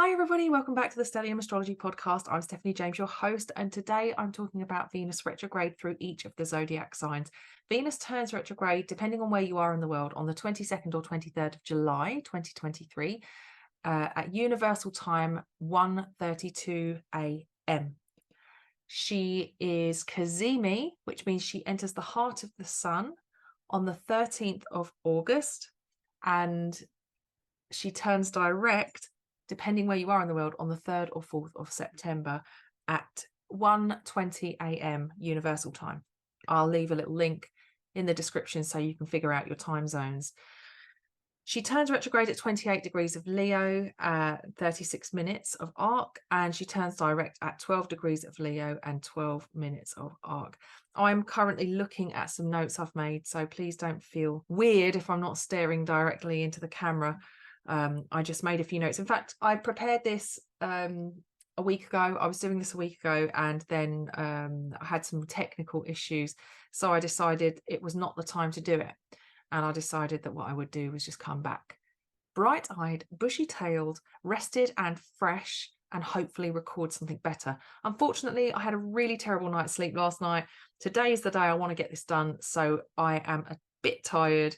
Hi everybody, welcome back to the Stellium Astrology podcast. I'm Stephanie James, your host, and today I'm talking about Venus retrograde through each of the zodiac signs. Venus turns retrograde, depending on where you are in the world, on the 22nd or 23rd of July 2023 at universal time 1:32 a.m. She is Cazimi, which means she enters the heart of the sun on the 13th of August, and she turns direct, depending where you are in the world, on the 3rd or 4th of September at 1:20 a.m. universal time. I'll leave a little link in the description so you can figure out your time zones. She turns retrograde at 28 degrees of Leo, 36 minutes of arc, and she turns direct at 12 degrees of Leo and 12 minutes of arc. I'm currently looking at some notes I've made, so please don't feel weird if I'm not staring directly into the camera. I just made a few notes. In fact, I prepared this a week ago. I was doing this a week ago, and then I had some technical issues, so I decided it was not the time to do it. And I decided that what I would do was just come back bright-eyed, bushy-tailed, rested and fresh, and hopefully record something better. Unfortunately, I had a really terrible night's sleep last night. Today is the day I want to get this done, so I am a bit tired.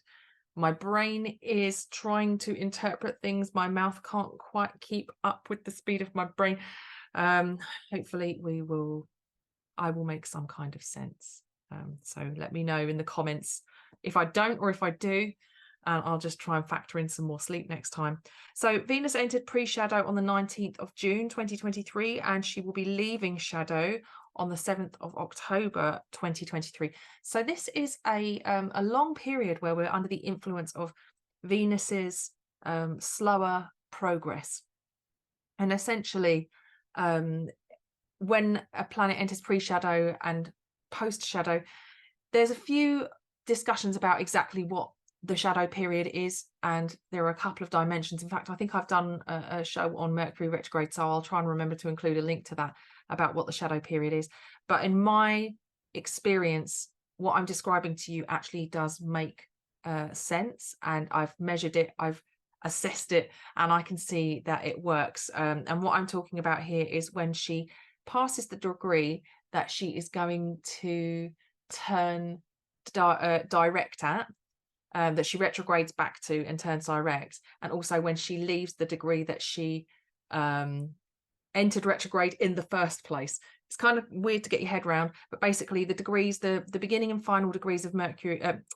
My brain is trying to interpret things. My mouth can't quite keep up with the speed of my brain. Hopefully I will make some kind of sense. So let me know in the comments if I don't or if I do, and I'll just try and factor in some more sleep next time. So Venus entered pre-shadow on the 19th of June 2023, and she will be leaving shadow on the 7th of October 2023. So this is a long period where we're under the influence of Venus's slower progress. And essentially, when a planet enters pre-shadow and post-shadow, there's a few discussions about exactly what the shadow period is, and there are a couple of dimensions. In fact, I think I've done a show on Mercury retrograde, so I'll try and remember to include a link to that about what the shadow period is. But in my experience, what I'm describing to you actually does make sense, and I've measured it, I've assessed it, and I can see that it works. And what I'm talking about here is when she passes the degree that she is going to turn direct at, that she retrogrades back to and turns direct, and also when she leaves the degree that she entered retrograde in the first place. It's kind of weird to get your head around, but basically the degrees, the beginning and final degrees of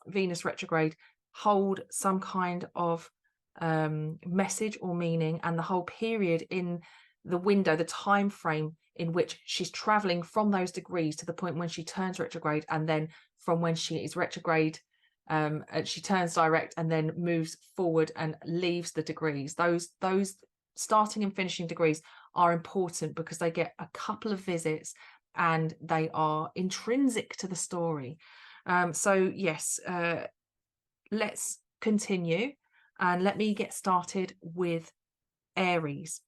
Venus retrograde hold some kind of message or meaning, and the whole period in the window, the time frame in which she's traveling from those degrees to the point when she turns retrograde, and then from when she is retrograde, she turns direct and then moves forward and leaves the degrees. Those starting and finishing degrees are important because they get a couple of visits and they are intrinsic to the story. So yes, let's continue, and let me get started with Aries.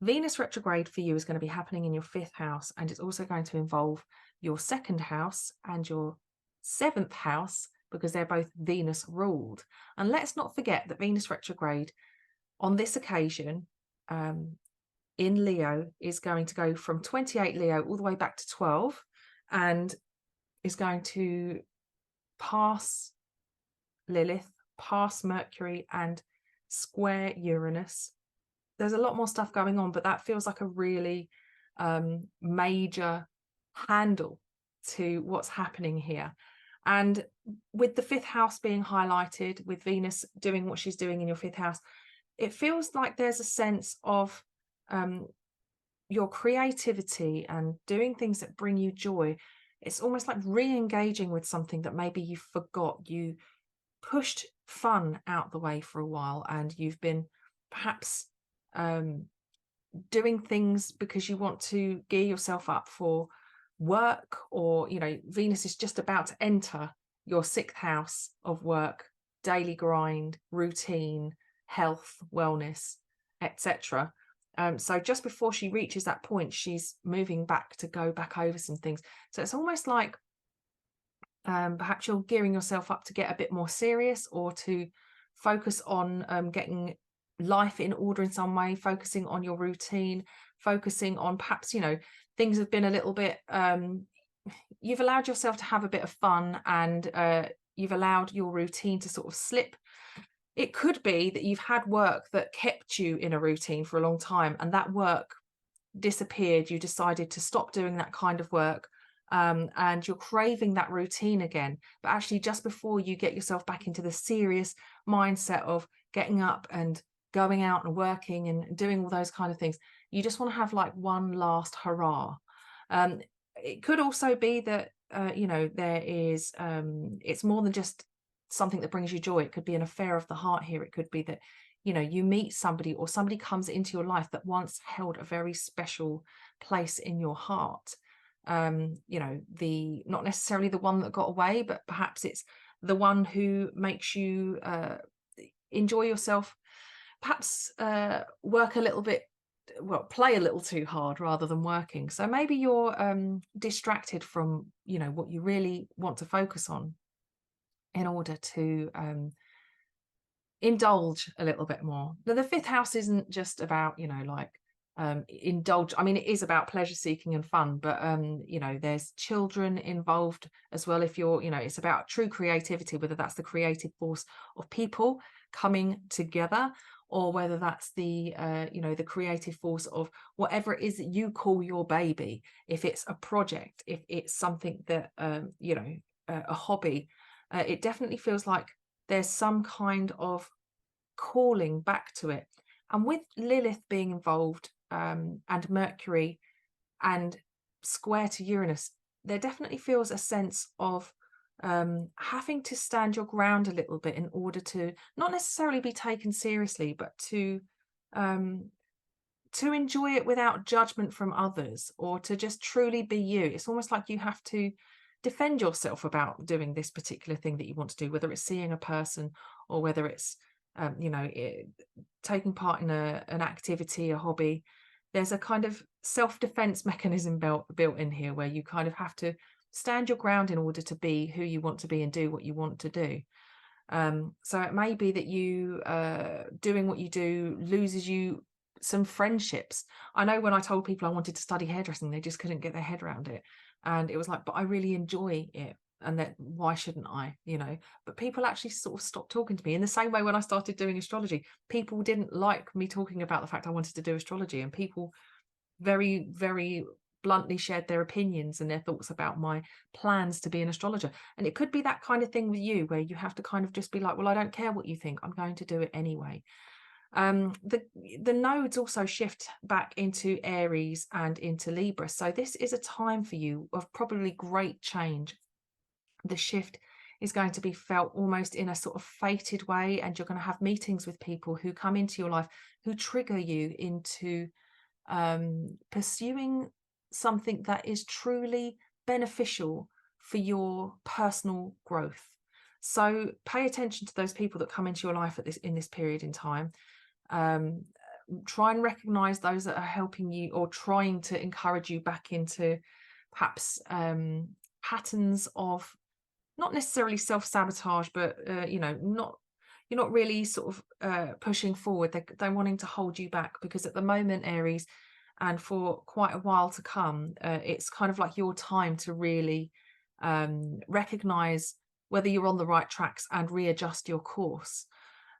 Venus retrograde for you is going to be happening in your 5th house, and it's also going to involve your 2nd house and your 7th house, because they're both Venus ruled. And let's not forget that Venus retrograde on this occasion in Leo is going to go from 28 Leo all the way back to 12, and is going to pass Lilith, pass Mercury, and square Uranus. There's a lot more stuff going on, but that feels like a really major handle to what's happening here. And with the 5th house being highlighted, with Venus doing what she's doing in your 5th house, it feels like there's a sense of your creativity and doing things that bring you joy. It's almost like re-engaging with something that maybe you forgot. You pushed fun out the way for a while, and you've been perhaps doing things because you want to gear yourself up for work, or Venus is just about to enter your 6th house of work, daily grind, routine, health, wellness, etc. So just before she reaches that point, she's moving back to go back over some things. So it's almost like perhaps you're gearing yourself up to get a bit more serious, or to focus on getting life in order in some way, focusing on your routine, focusing on perhaps, things have been a little bit, you've allowed yourself to have a bit of fun, and you've allowed your routine to sort of slip. It could be that you've had work that kept you in a routine for a long time, and that work disappeared. You decided to stop doing that kind of work, and you're craving that routine again. But actually, just before you get yourself back into the serious mindset of getting up and going out and working and doing all those kind of things, you just want to have like one last hurrah. It could also be that there is it's more than just something that brings you joy. It could be an affair of the heart here. It could be that you meet somebody, or somebody comes into your life that once held a very special place in your heart. The not necessarily the one that got away, but perhaps it's the one who makes you enjoy yourself, perhaps work a little bit, well, play a little too hard rather than working. So maybe you're distracted from what you really want to focus on, in order to indulge a little bit more. Now, the fifth house isn't just about indulge. I mean, it is about pleasure seeking and fun, but there's children involved as well. If you're it's about true creativity, whether that's the creative force of people coming together, or whether that's the the creative force of whatever it is that you call your baby. If it's a project, if it's something that a hobby, it definitely feels like there's some kind of calling back to it. And with Lilith being involved, and Mercury and square to Uranus, there definitely feels a sense of having to stand your ground a little bit in order to not necessarily be taken seriously, but to enjoy it without judgment from others, or to just truly be you. It's almost like you have to defend yourself about doing this particular thing that you want to do, whether it's seeing a person, or whether it's taking part in an activity, a hobby. There's a kind of self-defense mechanism built in here, where you kind of have to stand your ground in order to be who you want to be and do what you want to do. So it may be that you doing what you do loses you some friendships. I know when I told people I wanted to study hairdressing, they just couldn't get their head around it. And it was like, but I really enjoy it, and that why shouldn't I, but people actually sort of stopped talking to me. In the same way, when I started doing astrology, people didn't like me talking about the fact I wanted to do astrology, and people very, very bluntly shared their opinions and their thoughts about my plans to be an astrologer. And it could be that kind of thing with you, where you have to kind of just be like, well, I don't care what you think, I'm going to do it anyway. The nodes also shift back into Aries and into Libra, so this is a time for you of probably great change. The shift is going to be felt almost in a sort of fated way, and you're going to have meetings with people who come into your life who trigger you into pursuing something that is truly beneficial for your personal growth. So pay attention to those people that come into your life in this period in time. Try and recognize those that are helping you or trying to encourage you back into perhaps patterns of not necessarily self-sabotage, but you're not really sort of pushing forward. They're wanting to hold you back, because at the moment, Aries, and for quite a while to come, it's kind of like your time to really recognize whether you're on the right tracks and readjust your course.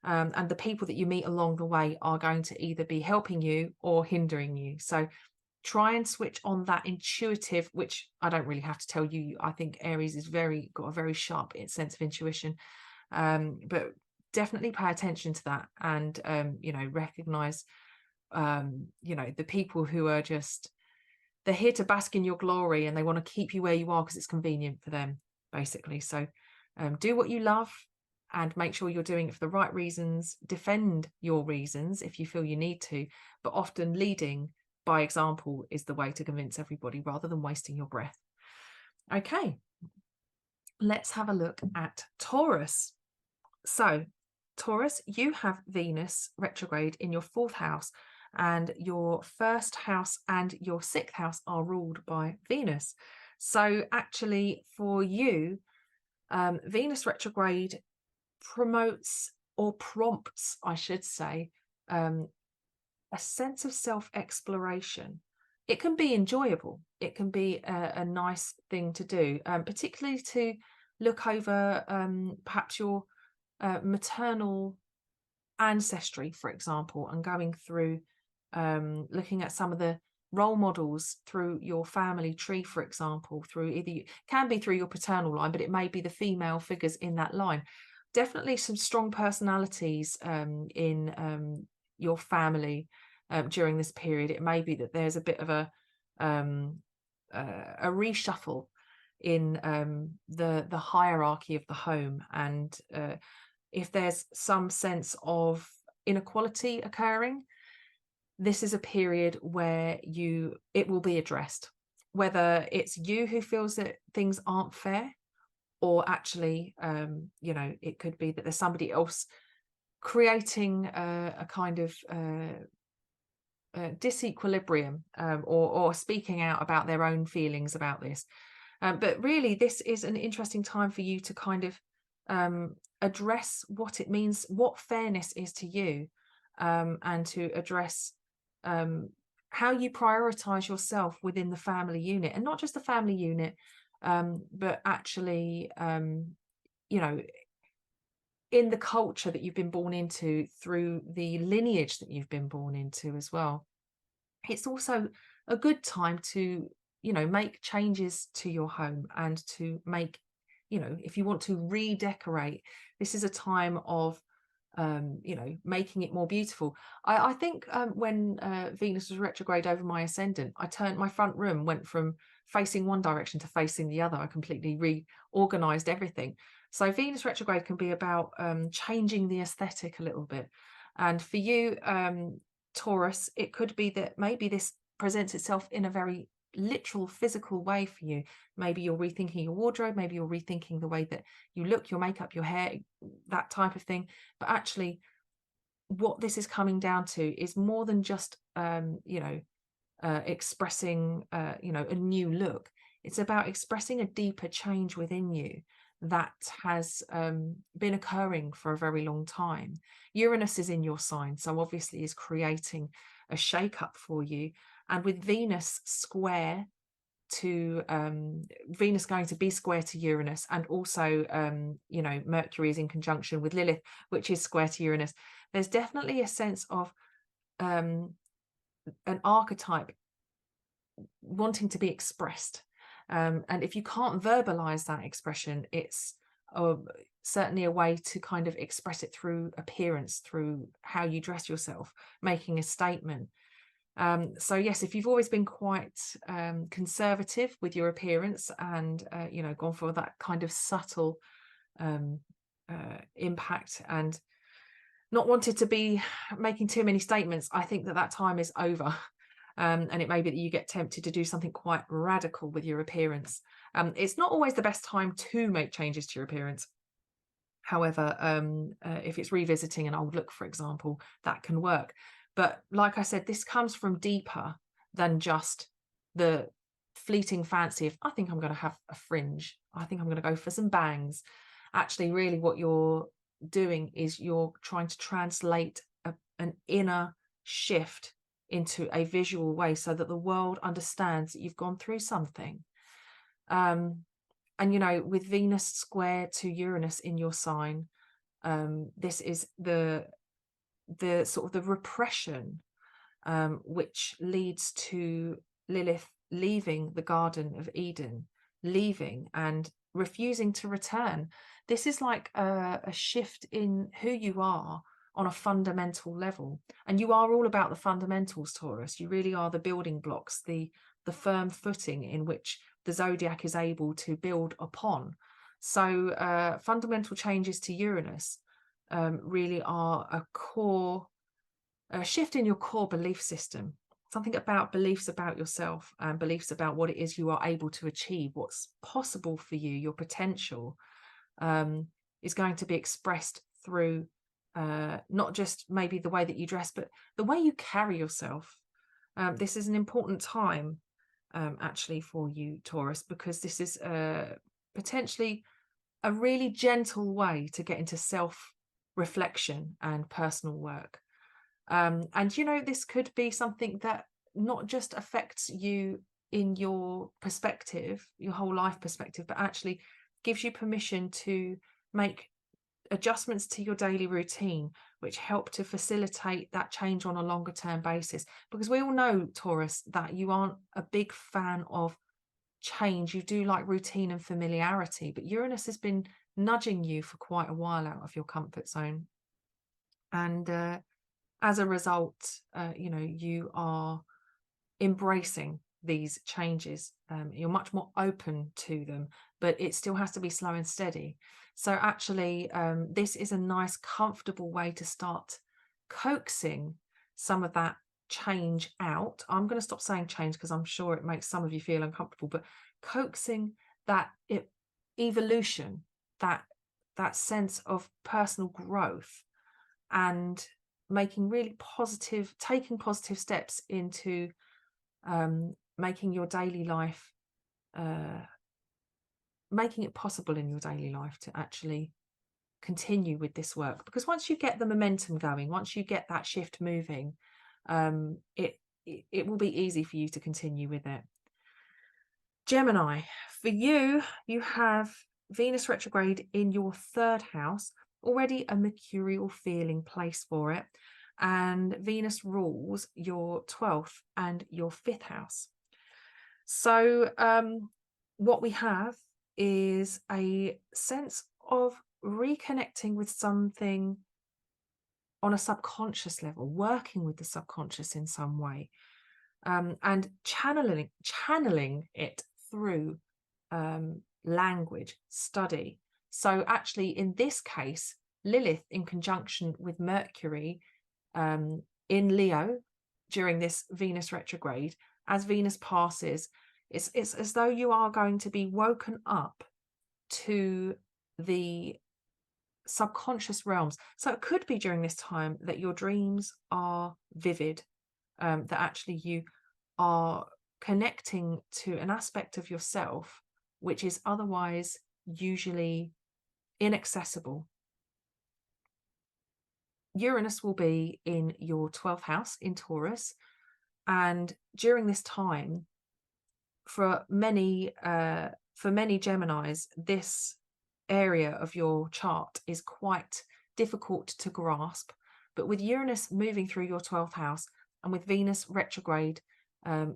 And the people that you meet along the way are going to either be helping you or hindering you. So try and switch on that intuitive, which I don't really have to tell you. I think Aries is got a very sharp sense of intuition, but definitely pay attention to that, and recognize the people who are they're here to bask in your glory, and they want to keep you where you are because it's convenient for them, basically. So do what you love, and make sure you're doing it for the right reasons. Defend your reasons if you feel you need to, but often leading by example is the way to convince everybody, rather than wasting your breath. Okay, let's have a look at Taurus. So Taurus, you have Venus retrograde in your 4th house, and your 1st house and your 6th house are ruled by Venus. So actually for you, Venus retrograde promotes, or prompts, I should say, a sense of self-exploration. It can be enjoyable. It can be a nice thing to do, particularly to look over perhaps your maternal ancestry, for example, and going through looking at some of the role models through your family tree, for example, through either can be through your paternal line, but it may be the female figures in that line. Definitely some strong personalities in your family during this period. It may be that there's a bit of a reshuffle in the hierarchy of the home, and if there's some sense of inequality occurring, this is a period where it will be addressed, whether it's you who feels that things aren't fair, or actually it could be that there's somebody else creating a kind of disequilibrium, or speaking out about their own feelings about this. But really, this is an interesting time for you to kind of address what it means, what fairness is to you, and to address how you prioritize yourself within the family unit, and not just the family unit, but actually, in the culture that you've been born into, through the lineage that you've been born into as well. It's also a good time to, make changes to your home, and to make, if you want to redecorate, this is a time of making it more beautiful. I think when Venus was retrograde over my ascendant, my front room went from facing one direction to facing the other. I completely reorganized everything. So Venus retrograde can be about changing the aesthetic a little bit. And for you, Taurus, it could be that maybe this presents itself in a very literal physical way for you. Maybe you're rethinking your wardrobe, maybe you're rethinking the way that you look, your makeup, your hair, that type of thing. But actually, what this is coming down to is more than just expressing a new look. It's about expressing a deeper change within you that has been occurring for a very long time. Uranus is in your sign, so obviously is creating a shake-up for you. And with Venus square to Venus going to be square to Uranus, and also Mercury is in conjunction with Lilith, which is square to Uranus, there's definitely a sense of an archetype wanting to be expressed. And if you can't verbalize that expression, it's certainly a way to kind of express it through appearance, through how you dress yourself, making a statement. So yes, if you've always been quite conservative with your appearance, and gone for that kind of subtle impact, and not wanted to be making too many statements, I think that time is over. And it may be that you get tempted to do something quite radical with your appearance. It's not always the best time to make changes to your appearance. However, if it's revisiting an old look, for example, that can work. But like I said, this comes from deeper than just the fleeting fancy of, I think I'm going to have a fringe, I think I'm going to go for some bangs. Actually, really what you're doing is you're trying to translate an inner shift into a visual way, so that the world understands that you've gone through something. And with Venus square to Uranus in your sign, this is the sort of the repression, which leads to Lilith leaving the Garden of Eden, leaving and refusing to return. This is like a shift in who you are on a fundamental level. And you are all about the fundamentals, Taurus. You really are the building blocks, the firm footing in which the zodiac is able to build upon. So fundamental changes to Uranus really are a shift in your core belief system, something about beliefs about yourself, and beliefs about what it is you are able to achieve, what's possible for you, your potential is going to be expressed through not just maybe the way that you dress, but the way you carry yourself. This is an important time actually for you, Taurus, because this is potentially a really gentle way to get into self-reflection and personal work. And you know, this could be something that not just affects you in your perspective, your whole life perspective, but actually gives you permission to make adjustments to your daily routine, which help to facilitate that change on a longer term basis. Because we all know, Taurus, that you aren't a big fan of change. You do like routine and familiarity, but Uranus has been nudging you for quite a while out of your comfort zone. And as a result, you know, you are embracing these changes. You're much more open to them, but it still has to be slow and steady. So actually, this is a nice, comfortable way to start coaxing some of that change out. I'm going to stop saying change because I'm sure it makes some of you feel uncomfortable, but coaxing that evolution, that sense of personal growth, and making really positive, taking positive steps into making your daily life, making it possible in your daily life to actually continue with this work. Because once you get the momentum going, once you get that shift moving, it will be easy for you to continue with it. Gemini, for you, you have Venus retrograde in your 3rd house, already a mercurial feeling place for it. And Venus rules your 12th and your 5th house. So what we have is a sense of reconnecting with something on a subconscious level, working with the subconscious in some way, and channeling it through language, study. So actually, in this case, Lilith in conjunction with Mercury in Leo during this Venus retrograde, as Venus passes, it's as though you are going to be woken up to the subconscious realms. So it could be during this time that your dreams are vivid, that actually you are connecting to an aspect of yourself which is otherwise usually inaccessible. Uranus will be in your 12th house in Taurus, and during this time, for many Geminis, this area of your chart is quite difficult to grasp. But with Uranus moving through your 12th house and with Venus retrograde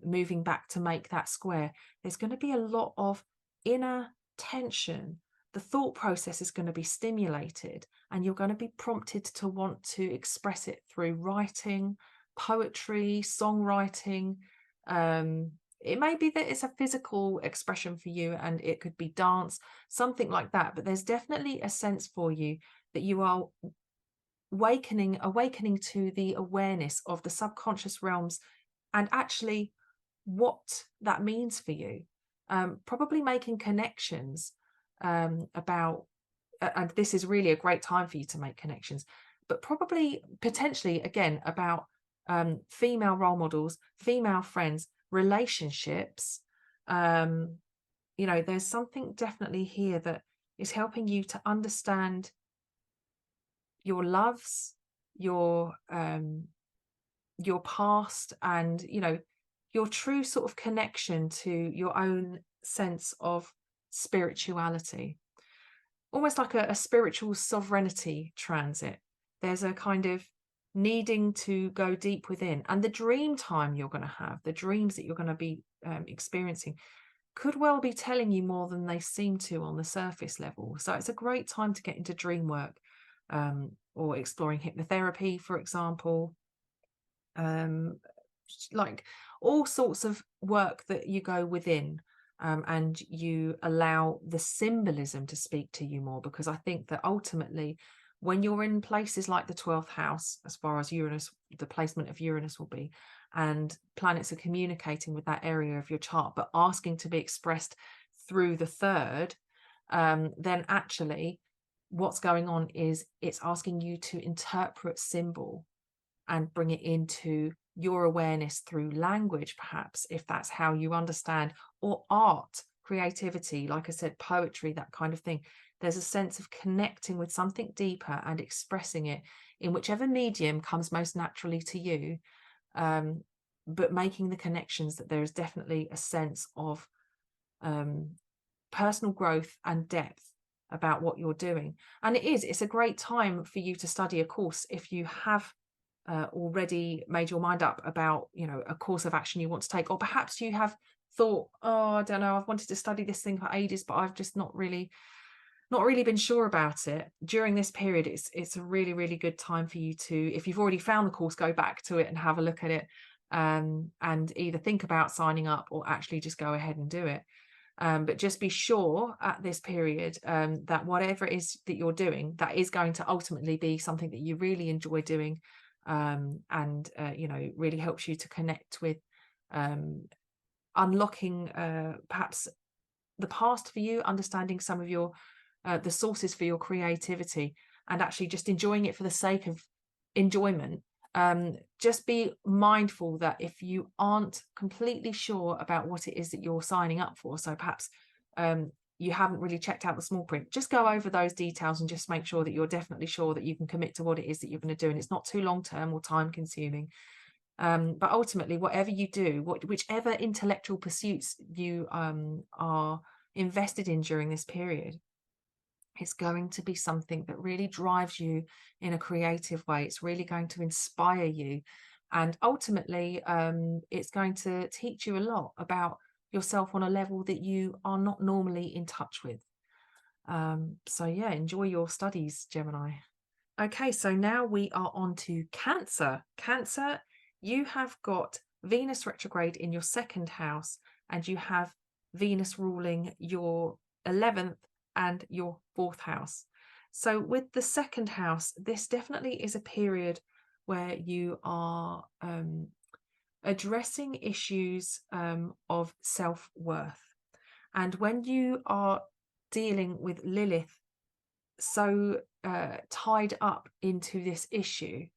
moving back to make that square, there's going to be a lot of inner tension. The thought process is going to be stimulated, and you're going to be prompted to want to express it through writing, poetry, songwriting. It may be that it's a physical expression for you, and it could be dance, something like that. But there's definitely a sense for you that you are awakening to the awareness of the subconscious realms and actually what that means for you. Probably making connections about, and this is really a great time for you to make connections, but probably potentially again about female role models, female friends, relationships. You know, there's something definitely here that is helping you to understand your loves, your past, and you know, your true sort of connection to your own sense of spirituality, almost like a spiritual sovereignty transit. There's a kind of needing to go deep within, and the dream time you're going to have, the dreams that you're going to be experiencing, could well be telling you more than they seem to on the surface level. So it's a great time to get into dream work, or exploring hypnotherapy, for example, like all sorts of work that you go within, and you allow the symbolism to speak to you more, because I think that ultimately when you're in places like the 12th house, as far as Uranus, the placement of Uranus will be, and planets are communicating with that area of your chart but asking to be expressed through the 3rd, then actually what's going on is it's asking you to interpret symbol and bring it into your awareness through language, perhaps, if that's how you understand, or art, creativity, like I said, poetry, that kind of thing. There's a sense of connecting with something deeper and expressing it in whichever medium comes most naturally to you, but making the connections that there is definitely a sense of personal growth and depth about what you're doing. And it's a great time for you to study a course if you have already made your mind up about, you know, a course of action you want to take, or perhaps you have thought, oh, I don't know, I've wanted to study this thing for ages, but I've just not really been sure about it. During this period, it's a really, really good time for you to, if you've already found the course, go back to it and have a look at it, and either think about signing up or actually just go ahead and do it. But just be sure at this period that whatever it is that you're doing, that is going to ultimately be something that you really enjoy doing, and you know, really helps you to connect with unlocking perhaps the past for you, understanding some of your the sources for your creativity, and actually just enjoying it for the sake of enjoyment. Just be mindful that if you aren't completely sure about what it is that you're signing up for, so perhaps you haven't really checked out the small print, just go over those details and just make sure that you're definitely sure that you can commit to what it is that you're going to do, and it's not too long term or time consuming. But ultimately, whatever you do, whichever intellectual pursuits you are invested in during this period, it's going to be something that really drives you in a creative way. It's really going to inspire you. And ultimately, it's going to teach you a lot about yourself on a level that you are not normally in touch with. So yeah, enjoy your studies, Gemini. Okay, so now we are on to Cancer. Cancer, you have got Venus retrograde in your second house, and you have Venus ruling your 11th and your fourth house. So with the second house, this definitely is a period where you are addressing issues of self-worth. And when you are dealing with Lilith so tied up into this issue,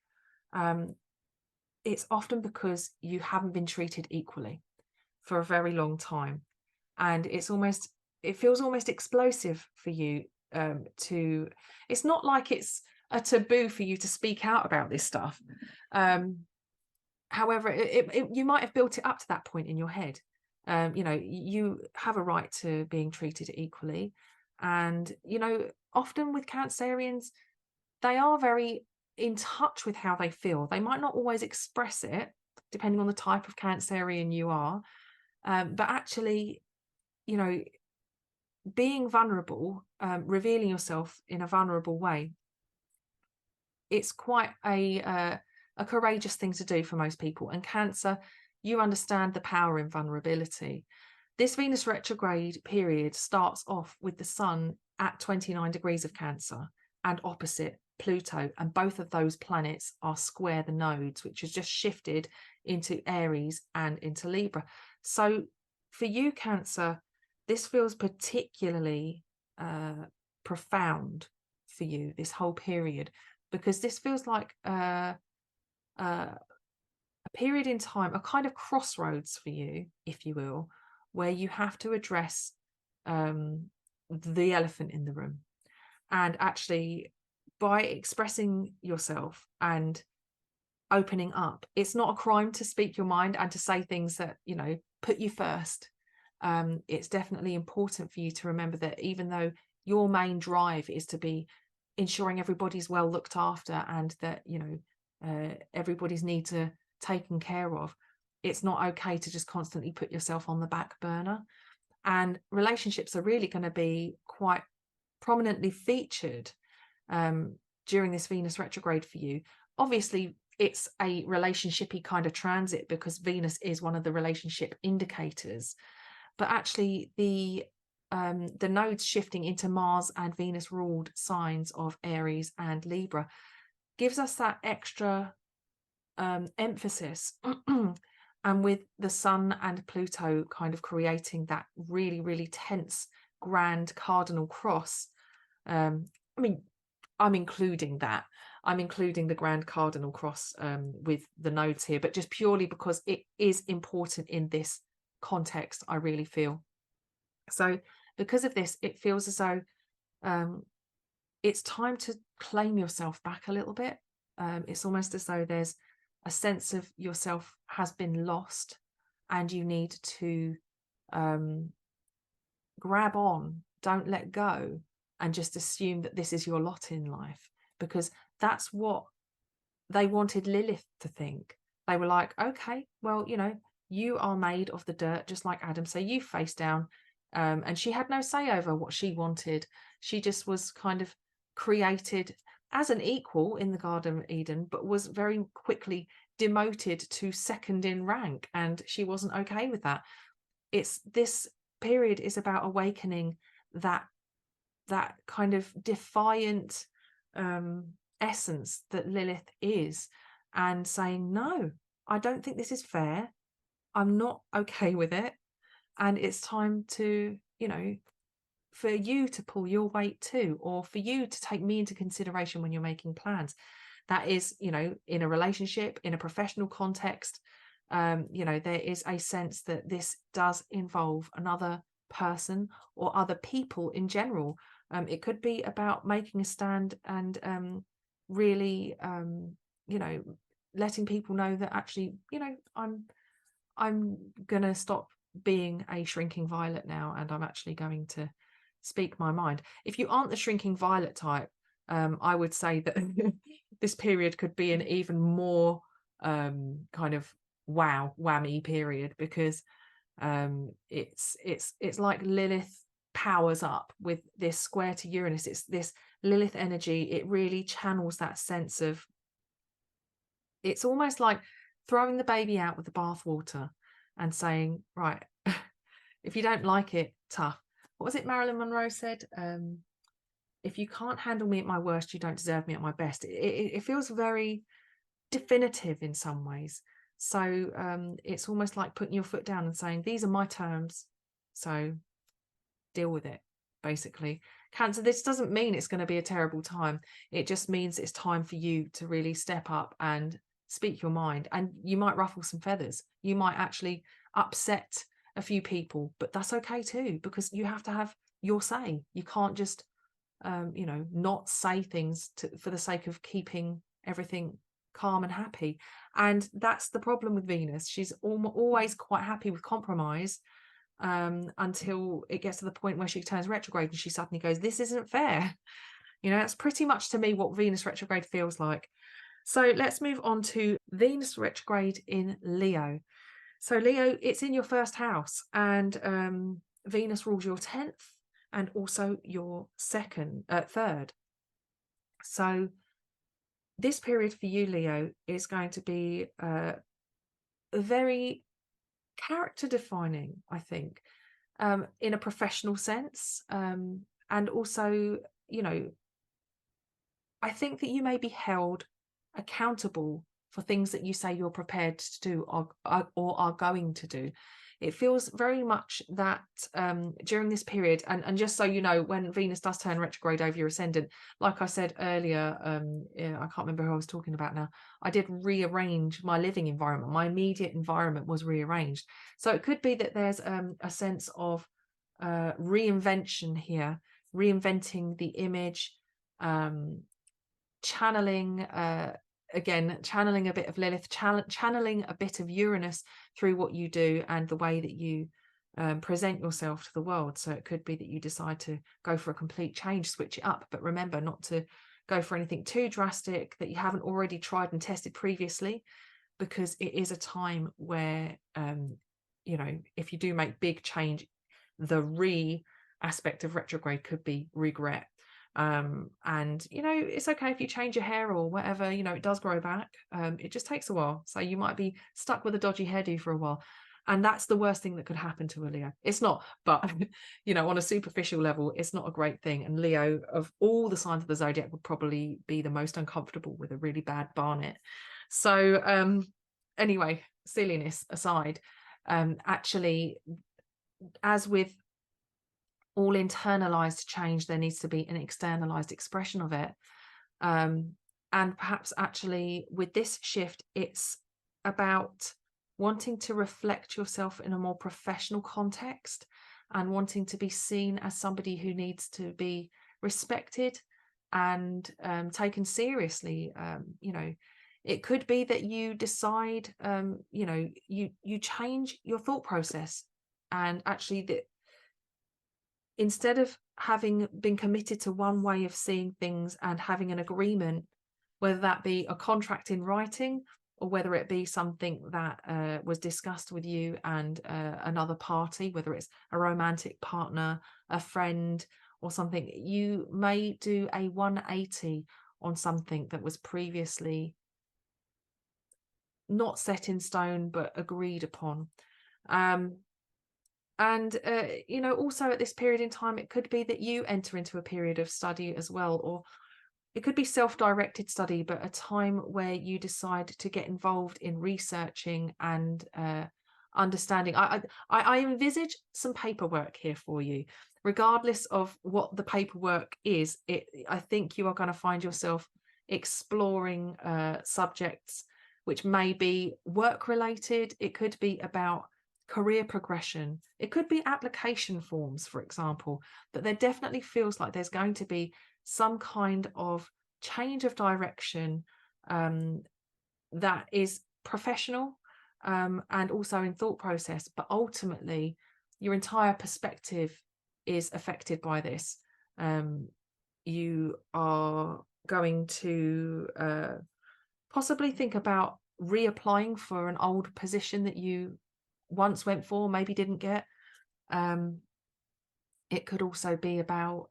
it's often because you haven't been treated equally for a very long time. And it feels almost explosive for you to, it's not like it's a taboo for you to speak out about this stuff. However, you might have built it up to that point in your head. You know, you have a right to being treated equally. And, you know, often with Cancerians, they are very in touch with how they feel. They might not always express it, depending on the type of Cancerian you are. But actually, you know, being vulnerable, revealing yourself in a vulnerable way, it's quite a courageous thing to do for most people. And Cancer, you understand the power in vulnerability. This Venus retrograde period starts off with the Sun at 29 degrees of Cancer and opposite Pluto, and both of those planets are square the nodes, which has just shifted into Aries and into Libra. So for you, Cancer, this feels particularly profound for you, this whole period, because this feels like a period in time, a kind of crossroads for you, if you will, where you have to address the elephant in the room. And actually, by expressing yourself and opening up, it's not a crime to speak your mind and to say things that, you know, put you first. It's definitely important for you to remember that even though your main drive is to be ensuring everybody's well looked after and that, you know, everybody's needs are taken care of, it's not okay to just constantly put yourself on the back burner. And relationships are really going to be quite prominently featured during this Venus retrograde for you. Obviously, it's a relationshipy kind of transit because Venus is one of the relationship indicators. But actually, the nodes shifting into Mars and Venus ruled signs of Aries and Libra gives us that extra emphasis. And with the Sun and Pluto kind of creating that really, really tense grand cardinal cross. I mean, I'm including that. I'm including the grand cardinal cross with the nodes here, but just purely because it is important in this context, I really feel. So because of this, it feels as though it's time to claim yourself back a little bit. It's almost as though there's a sense of yourself has been lost, and you need to grab on, don't let go, and just assume that this is your lot in life, because that's what they wanted Lilith to think. They were like, okay, well, you know, you are made of the dirt, just like Adam, so you face down. And she had no say over what she wanted. She just was kind of created as an equal in the Garden of Eden, but was very quickly demoted to second in rank, and she wasn't okay with that. It's this period is about awakening that kind of defiant essence that Lilith is, and saying, no, I don't think this is fair. I'm not okay with it. And it's time to, you know, for you to pull your weight too, or for you to take me into consideration when you're making plans. That is, you know, in a relationship, in a professional context, you know, there is a sense that this does involve another person or other people in general. It could be about making a stand and really, you know, letting people know that actually, you know, I'm gonna stop being a shrinking violet now, and I'm actually going to speak my mind. If you aren't the shrinking violet type, I would say that this period could be an even more kind of whammy period, because it's like Lilith powers up with this square to Uranus. It's this Lilith energy. It really channels that sense of, it's almost like throwing the baby out with the bathwater and saying, right, if you don't like it, tough. What was it Marilyn Monroe said? If you can't handle me at my worst, you don't deserve me at my best. It feels very definitive in some ways. So it's almost like putting your foot down and saying, these are my terms, so deal with it, basically. Cancer, this doesn't mean it's going to be a terrible time. It just means it's time for you to really step up and speak your mind. And you might ruffle some feathers. You might actually upset a few people, but that's okay too, because you have to have your say. You can't just, you know, not say things for the sake of keeping everything calm and happy. And that's the problem with Venus. She's always quite happy with compromise, until it gets to the point where she turns retrograde and she suddenly goes, this isn't fair. You know, that's pretty much to me what Venus retrograde feels like. So let's move on to Venus retrograde in Leo. So Leo, it's in your first house, and Venus rules your 10th and also your third. So this period for you, Leo, is going to be very character defining, I think, in a professional sense, and also, you know, I think that you may be held accountable for things that you say you're prepared to do or are going to do. It feels very much that during this period, and just so you know, when Venus does turn retrograde over your ascendant, like I said earlier, I can't remember who I was talking about now, I did rearrange my living environment. My immediate environment was rearranged. So it could be that there's a sense of reinvention here, reinventing the image, channeling channeling a bit of Lilith, channeling a bit of Uranus through what you do and the way that you present yourself to the world. So it could be that you decide to go for a complete change, switch it up, but remember not to go for anything too drastic that you haven't already tried and tested previously, because it is a time where you know, if you do make big change, the aspect of retrograde could be regret. And you know, it's okay if you change your hair or whatever, you know, it does grow back. It just takes a while, so you might be stuck with a dodgy hairdo for a while, and that's the worst thing that could happen to a Leo. It's not, but you know, on a superficial level, it's not a great thing. And Leo, of all the signs of the zodiac, would probably be the most uncomfortable with a really bad barnet. So anyway, silliness aside, actually, as with all internalized change, there needs to be an externalized expression of it. And perhaps actually with this shift, it's about wanting to reflect yourself in a more professional context and wanting to be seen as somebody who needs to be respected and taken seriously. You know, it could be that you decide, you know, you change your thought process, and actually that instead of having been committed to one way of seeing things and having an agreement, whether that be a contract in writing or whether it be something that was discussed with you and another party, whether it's a romantic partner, a friend, or something, you may do a 180 on something that was previously not set in stone but agreed upon. You know, also at this period in time, it could be that you enter into a period of study as well, or it could be self-directed study, but a time where you decide to get involved in researching and understanding. I envisage some paperwork here for you. Regardless of what the paperwork is, I think you are going to find yourself exploring subjects which may be work-related. It could be about career progression. It could be application forms, for example. But there definitely feels like there's going to be some kind of change of direction that is professional and also in thought process, but ultimately your entire perspective is affected by this. You are going to possibly think about reapplying for an old position that you once went for, maybe didn't get. It could also be about,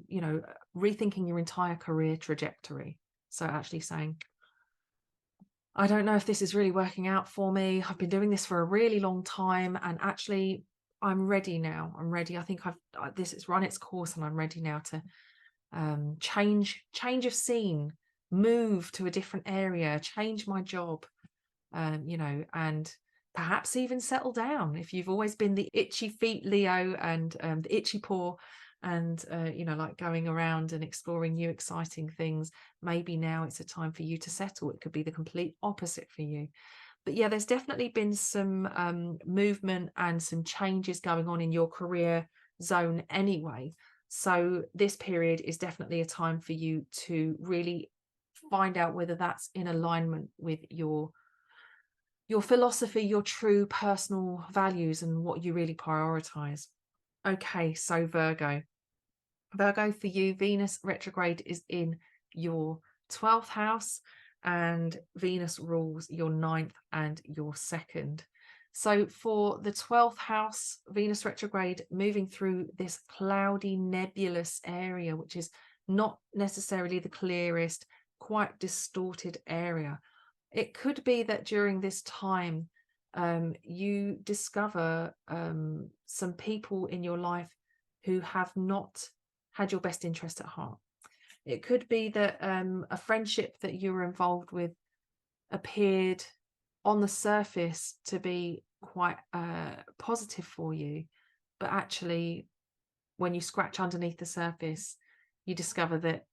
you know, rethinking your entire career trajectory. So actually saying, I don't know if this is really working out for me. I've been doing this for a really long time, and actually I'm ready now. I'm ready. I think this has run its course, and I'm ready now to change of scene, move to a different area, change my job, you know, and perhaps even settle down. If you've always been the itchy feet Leo and the itchy paw, and you know, like going around and exploring new exciting things, maybe now it's a time for you to settle. It could be the complete opposite for you. But yeah, there's definitely been some movement and some changes going on in your career zone anyway. So this period is definitely a time for you to really find out whether that's in alignment with your philosophy, your true personal values, and what you really prioritize. Okay, so Virgo, for you, Venus retrograde is in your 12th house, and Venus rules your 9th and your 2nd. So for the 12th house, Venus retrograde moving through this cloudy, nebulous area, which is not necessarily the clearest, quite distorted area. It could be that during this time you discover some people in your life who have not had your best interest at heart. It could be that a friendship that you were involved with appeared on the surface to be quite positive for you, but actually when you scratch underneath the surface, you discover that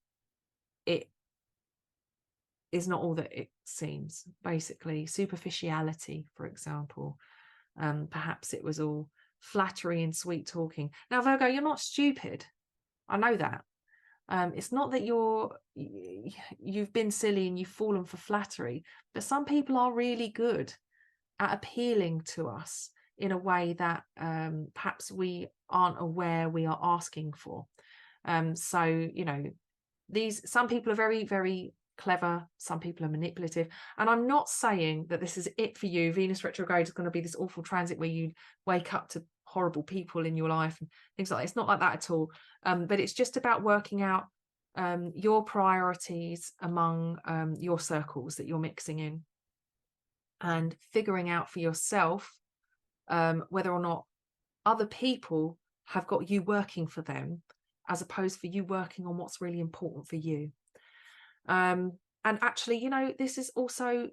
it is not all that it seems. Basically, superficiality, for example. Perhaps it was all flattery and sweet talking. Now, Virgo, you're not stupid. I know that. It's not that you've been silly and you've fallen for flattery, but some people are really good at appealing to us in a way that perhaps we aren't aware we are asking for. So, you know, some people are very, very clever, some people are manipulative, and I'm not saying that this is it for you. Venus retrograde is going to be this awful transit where you wake up to horrible people in your life and things like that. It's not like that at all, but it's just about working out your priorities among your circles that you're mixing in, and figuring out for yourself whether or not other people have got you working for them as opposed for you working on what's really important for you. And actually, you know, this is also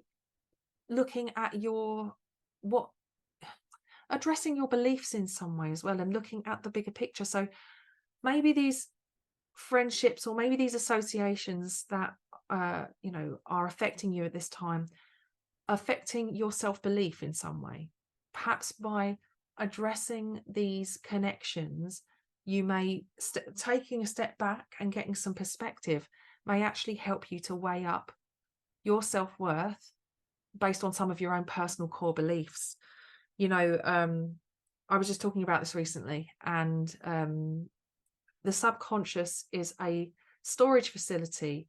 looking at addressing your beliefs in some way as well, and looking at the bigger picture. So maybe these friendships or maybe these associations that you know, are affecting you at this time, affecting your self-belief in some way, perhaps by addressing these connections you may taking a step back and getting some perspective may actually help you to weigh up your self-worth based on some of your own personal core beliefs. You know, I was just talking about this recently, and the subconscious is a storage facility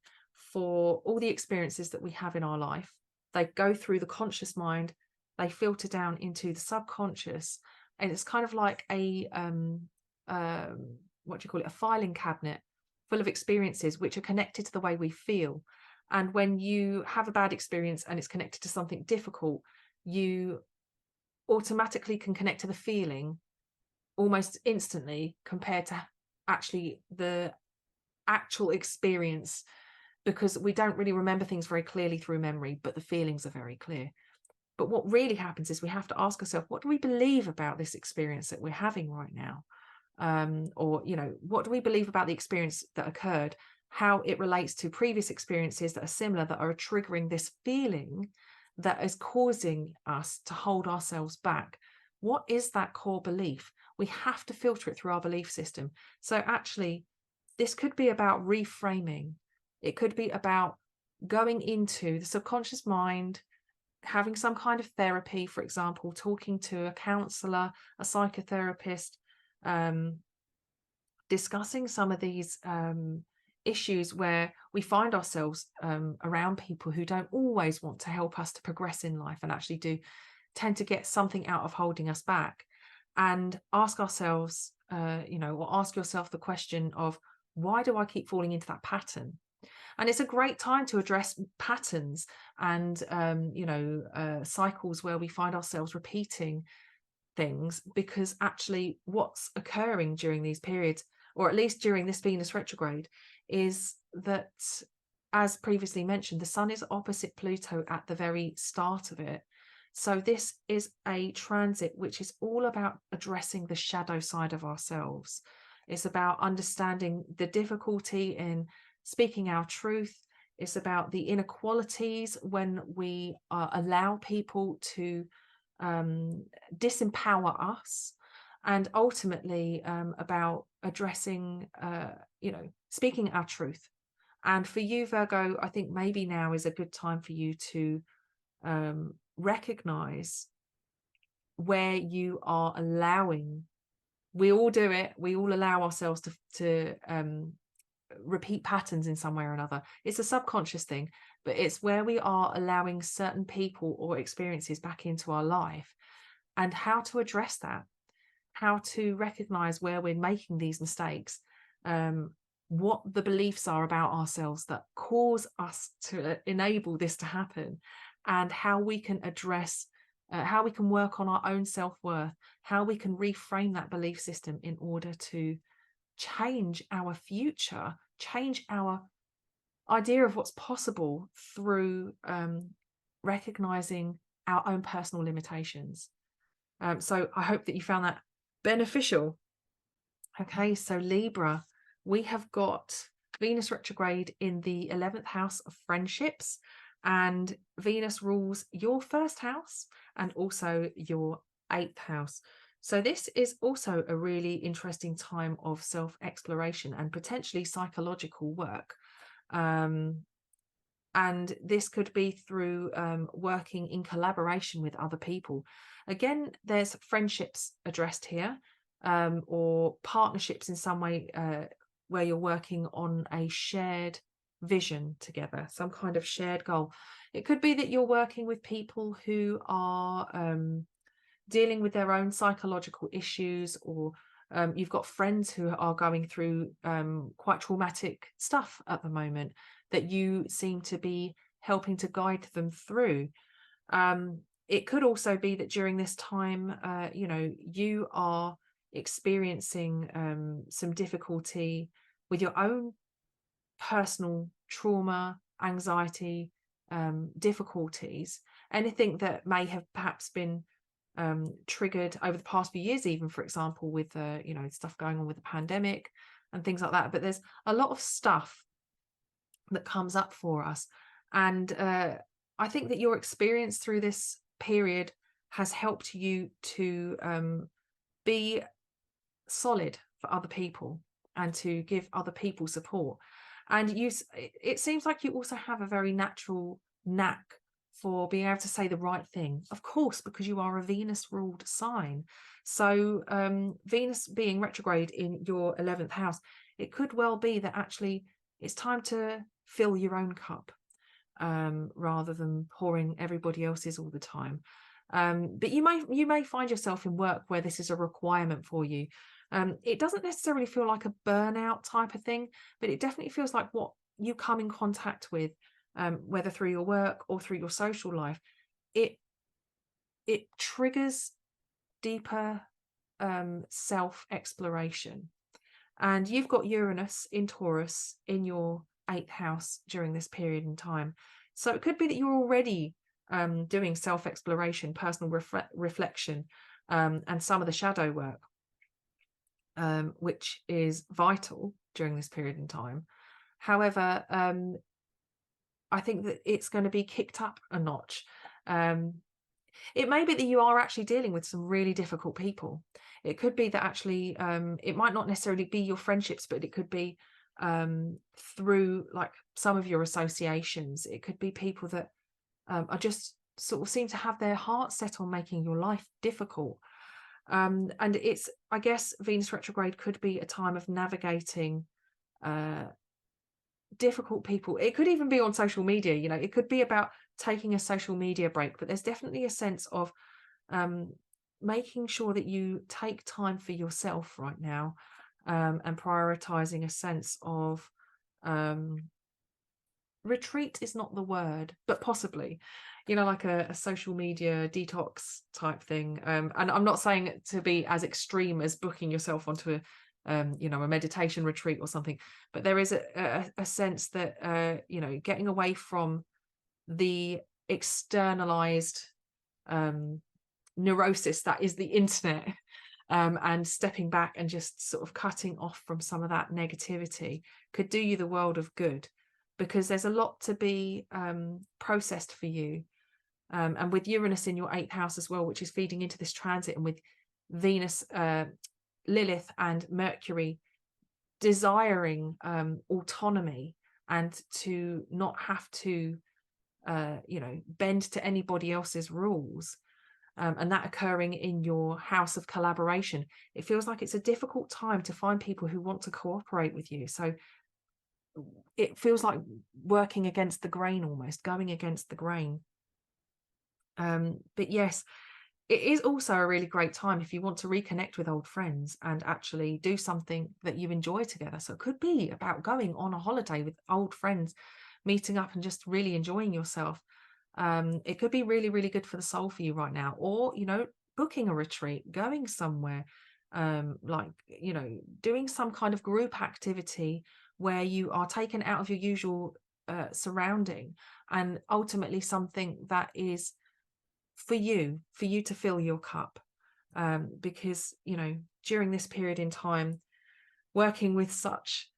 for all the experiences that we have in our life. They go through the conscious mind, they filter down into the subconscious, and it's kind of like a what do you call it, a filing cabinet full of experiences which are connected to the way we feel. And when you have a bad experience and it's connected to something difficult, you automatically can connect to the feeling almost instantly compared to actually the actual experience, because we don't really remember things very clearly through memory, but the feelings are very clear. But what really happens is we have to ask ourselves, what do we believe about this experience that we're having right now? Or, you know, what do we believe about the experience that occurred, how it relates to previous experiences that are similar, that are triggering this feeling that is causing us to hold ourselves back? What is that core belief? We have to filter it through our belief system. So actually, this could be about reframing. It could be about going into the subconscious mind, having some kind of therapy, for example, talking to a counselor, a psychotherapist, discussing some of these issues where we find ourselves around people who don't always want to help us to progress in life, and actually do tend to get something out of holding us back. And ask ourselves, you know, or ask yourself the question of, why do I keep falling into that pattern? And it's a great time to address patterns and, you know, cycles where we find ourselves repeating things, because actually what's occurring during these periods, or at least during this Venus retrograde, is that, as previously mentioned, the sun is opposite Pluto at the very start of it. So this is a transit which is all about addressing the shadow side of ourselves. It's about understanding the difficulty in speaking our truth. It's about the inequalities when we allow people to disempower us, and ultimately about addressing, you know, speaking our truth. And for you, Virgo, I think maybe now is a good time for you to recognize where you are allowing, we all do it, we all allow ourselves to repeat patterns in some way or another. It's a subconscious thing, but it's where we are allowing certain people or experiences back into our life, and how to address that, how to recognize where we're making these mistakes, what the beliefs are about ourselves that cause us to enable this to happen, and how we can address, how we can work on our own self-worth, how we can reframe that belief system in order to change our future, change our idea of what's possible through recognizing our own personal limitations. So I hope that you found that beneficial. Okay, so Libra, we have got Venus retrograde in the 11th house of friendships, and Venus rules your first house and also your 8th house. So this is also a really interesting time of self-exploration and potentially psychological work. And this could be through working in collaboration with other people. Again, there's friendships addressed here, or partnerships in some way, where you're working on a shared vision together, some kind of shared goal. It could be that you're working with people who are dealing with their own psychological issues, or you've got friends who are going through quite traumatic stuff at the moment that you seem to be helping to guide them through. It could also be that during this time, you know, you are experiencing some difficulty with your own personal trauma, anxiety, difficulties, anything that may have perhaps been triggered over the past few years, even, for example, with you know, stuff going on with the pandemic and things like that. But there's a lot of stuff that comes up for us, and I think that your experience through this period has helped you to be solid for other people and to give other people support. And it seems like you also have a very natural knack for being able to say the right thing, of course, because you are a Venus ruled sign. So Venus being retrograde in your 11th house, it could well be that actually it's time to fill your own cup, rather than pouring everybody else's all the time. But you may find yourself in work where this is a requirement for you. It doesn't necessarily feel like a burnout type of thing, but it definitely feels like what you come in contact with, whether through your work or through your social life, it triggers deeper self-exploration. And you've got Uranus in Taurus in your 8th house during this period in time. So it could be that you're already doing self-exploration, personal reflection, and some of the shadow work, which is vital during this period in time. However, I think that it's going to be kicked up a notch. It may be that you are actually dealing with some really difficult people. It could be that actually it might not necessarily be your friendships, but it could be through like some of your associations. It could be people that are just sort of seem to have their heart set on making your life difficult. And it's, I guess, Venus retrograde could be a time of navigating difficult people. It could even be on social media, you know, it could be about taking a social media break, but there's definitely a sense of making sure that you take time for yourself right now, and prioritizing a sense of retreat is not the word, but possibly, you know, like a social media detox type thing. And I'm not saying it to be as extreme as booking yourself onto you know, a meditation retreat or something, but there is a sense that you know, getting away from the externalized neurosis that is the internet, and stepping back and just sort of cutting off from some of that negativity could do you the world of good, because there's a lot to be processed for you. And with Uranus in your 8th house as well, which is feeding into this transit, and with Venus, Lilith and Mercury desiring autonomy and to not have to you know, bend to anybody else's rules, and that occurring in your house of collaboration, it feels like it's a difficult time to find people who want to cooperate with you. So it feels like working against the grain, almost going against the grain. But yes, it is also a really great time if you want to reconnect with old friends and actually do something that you enjoy together. So it could be about going on a holiday with old friends, meeting up and just really enjoying yourself. It could be really, really good for the soul for you right now. Or, you know, booking a retreat, going somewhere, like, you know, doing some kind of group activity where you are taken out of your usual surrounding, and ultimately something that is for you to fill your cup. Because, you know, during this period in time, working with such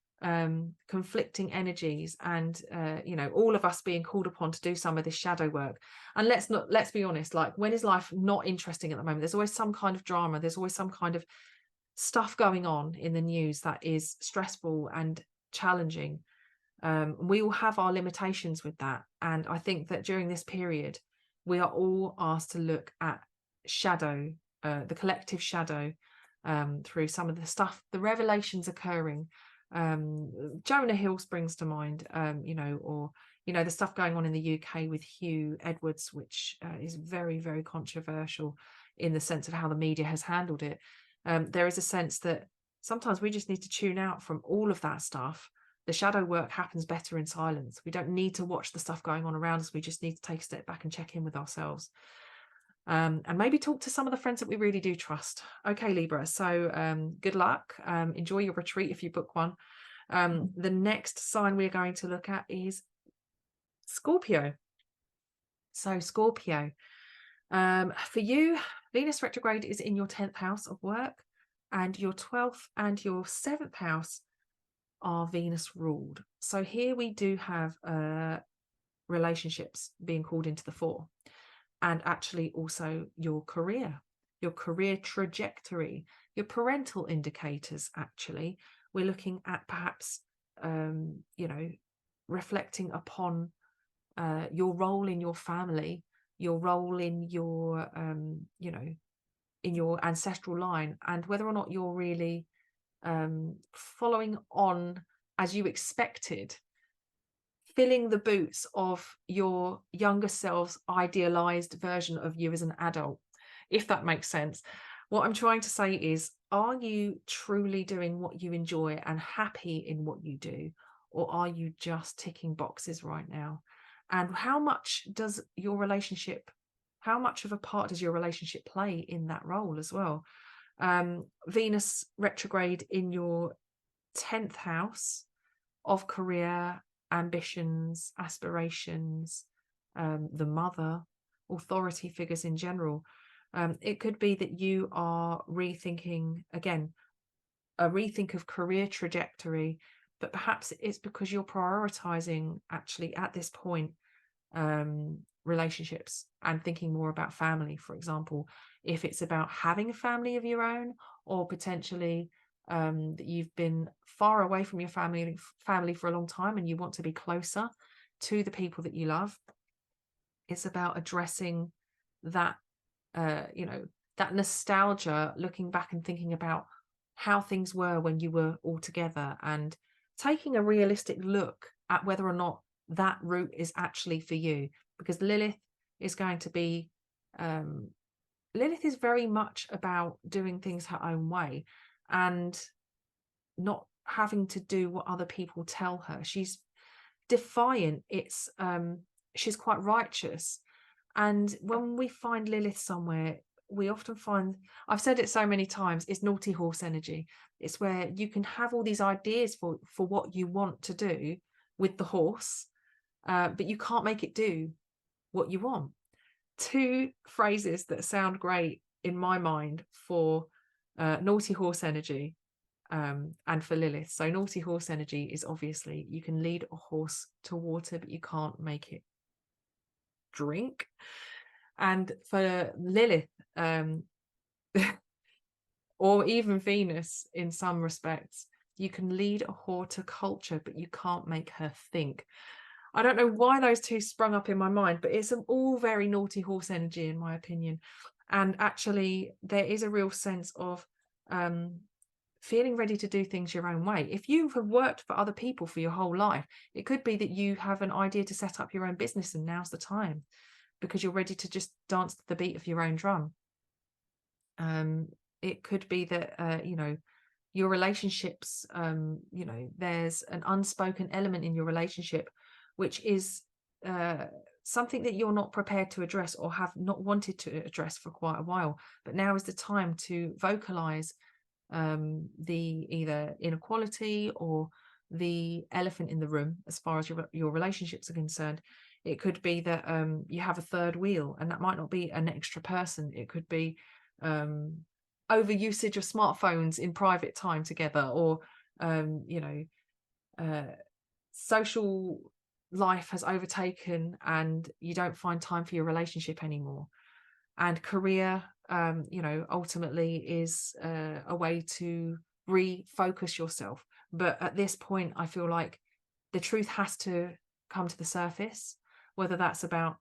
conflicting energies, and you know, all of us being called upon to do some of this shadow work. And let's be honest, like, when is life not interesting at the moment? There's always some kind of drama, there's always some kind of stuff going on in the news that is stressful and challenging. We all have our limitations with that, and I think that during this period we are all asked to look at shadow, the collective shadow, through some of the stuff, the revelations occurring. Jonah Hill springs to mind, you know, or, you know, the stuff going on in the UK with Hugh Edwards, which is very, very controversial in the sense of how the media has handled it. There is a sense that sometimes we just need to tune out from all of that stuff. The shadow work happens better in silence. We don't need to watch the stuff going on around us. We just need to take a step back and check in with ourselves. And maybe talk to some of the friends that we really do trust. Okay, Libra, so good luck. Enjoy your retreat if you book one. The next sign we're going to look at is Scorpio. So Scorpio, for you, Venus retrograde is in your 10th house of work, and your 12th and your 7th house are Venus ruled. So here we do have relationships being called into the fore, and actually also your career your career trajectory, your parental indicators. Actually, we're looking at perhaps you know, reflecting upon your role in your family, your role in your you know, in your ancestral line, and whether or not you're really following on as you expected, filling the boots of your younger self's idealized version of you as an adult, if that makes sense. What I'm trying to say is, are you truly doing what you enjoy and happy in what you do, or are you just ticking boxes right now? And how much does your relationship, how much of a part does your relationship play in that role as well? Venus retrograde in your 10th house of career, ambitions, aspirations, the mother, authority figures in general. It could be that you are rethinking, again, a rethink of career trajectory, but perhaps it's because you're prioritizing actually at this point relationships and thinking more about family, for example. If it's about having a family of your own, or potentially that you've been far away from your family for a long time and you want to be closer to the people that you love, it's about addressing that you know, that nostalgia, looking back and thinking about how things were when you were all together, and taking a realistic look at whether or not that route is actually for you. Because Lilith is going to be Lilith is very much about doing things her own way and not having to do what other people tell her. She's defiant. It's she's quite righteous. And when we find Lilith somewhere, we often find, I've said it so many times, it's naughty horse energy. It's where you can have all these ideas for what you want to do with the horse, but you can't make it do what you want. Two phrases that sound great in my mind for naughty horse energy and for Lilith. So naughty horse energy is obviously you can lead a horse to water, but you can't make it drink. And for Lilith, or even Venus in some respects, you can lead a horticulture, but you can't make her think. I don't know why those two sprung up in my mind, but it's all very naughty horse energy in my opinion. And actually there is a real sense of feeling ready to do things your own way. If you have worked for other people for your whole life, it could be that you have an idea to set up your own business and now's the time, because you're ready to just dance to the beat of your own drum. It could be that you know, your relationships, you know, there's an unspoken element in your relationship which is something that you're not prepared to address or have not wanted to address for quite a while, but now is the time to vocalize the either inequality or the elephant in the room as far as your relationships are concerned. It could be that you have a third wheel, and that might not be an extra person. It could be over usage of smartphones in private time together, or you know, social life has overtaken and you don't find time for your relationship anymore. And career, you know, ultimately is a way to refocus yourself. But at this point, I feel like the truth has to come to the surface, whether that's about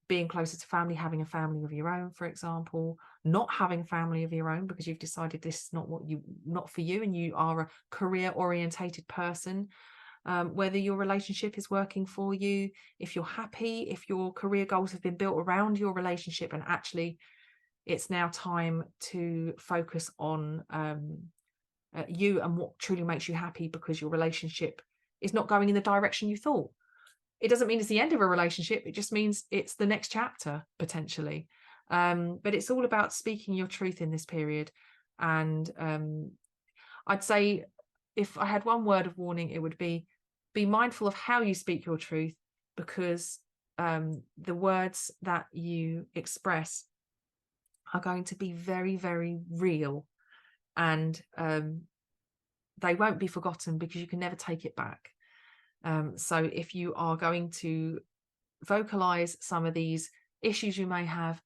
being closer to family, having a family of your own, for example, not having a family of your own because you've decided this is not for you, and you are a career orientated person. Whether your relationship is working for you, if you're happy, if your career goals have been built around your relationship, and actually it's now time to focus on you and what truly makes you happy, because your relationship is not going in the direction you thought. It doesn't mean it's the end of a relationship. It just means it's the next chapter, potentially. But it's all about speaking your truth in this period. And I'd say if I had one word of warning, it would be mindful of how you speak your truth, because the words that you express are going to be very, very real, and they won't be forgotten because you can never take it back. So if you are going to vocalize some of these issues you may have,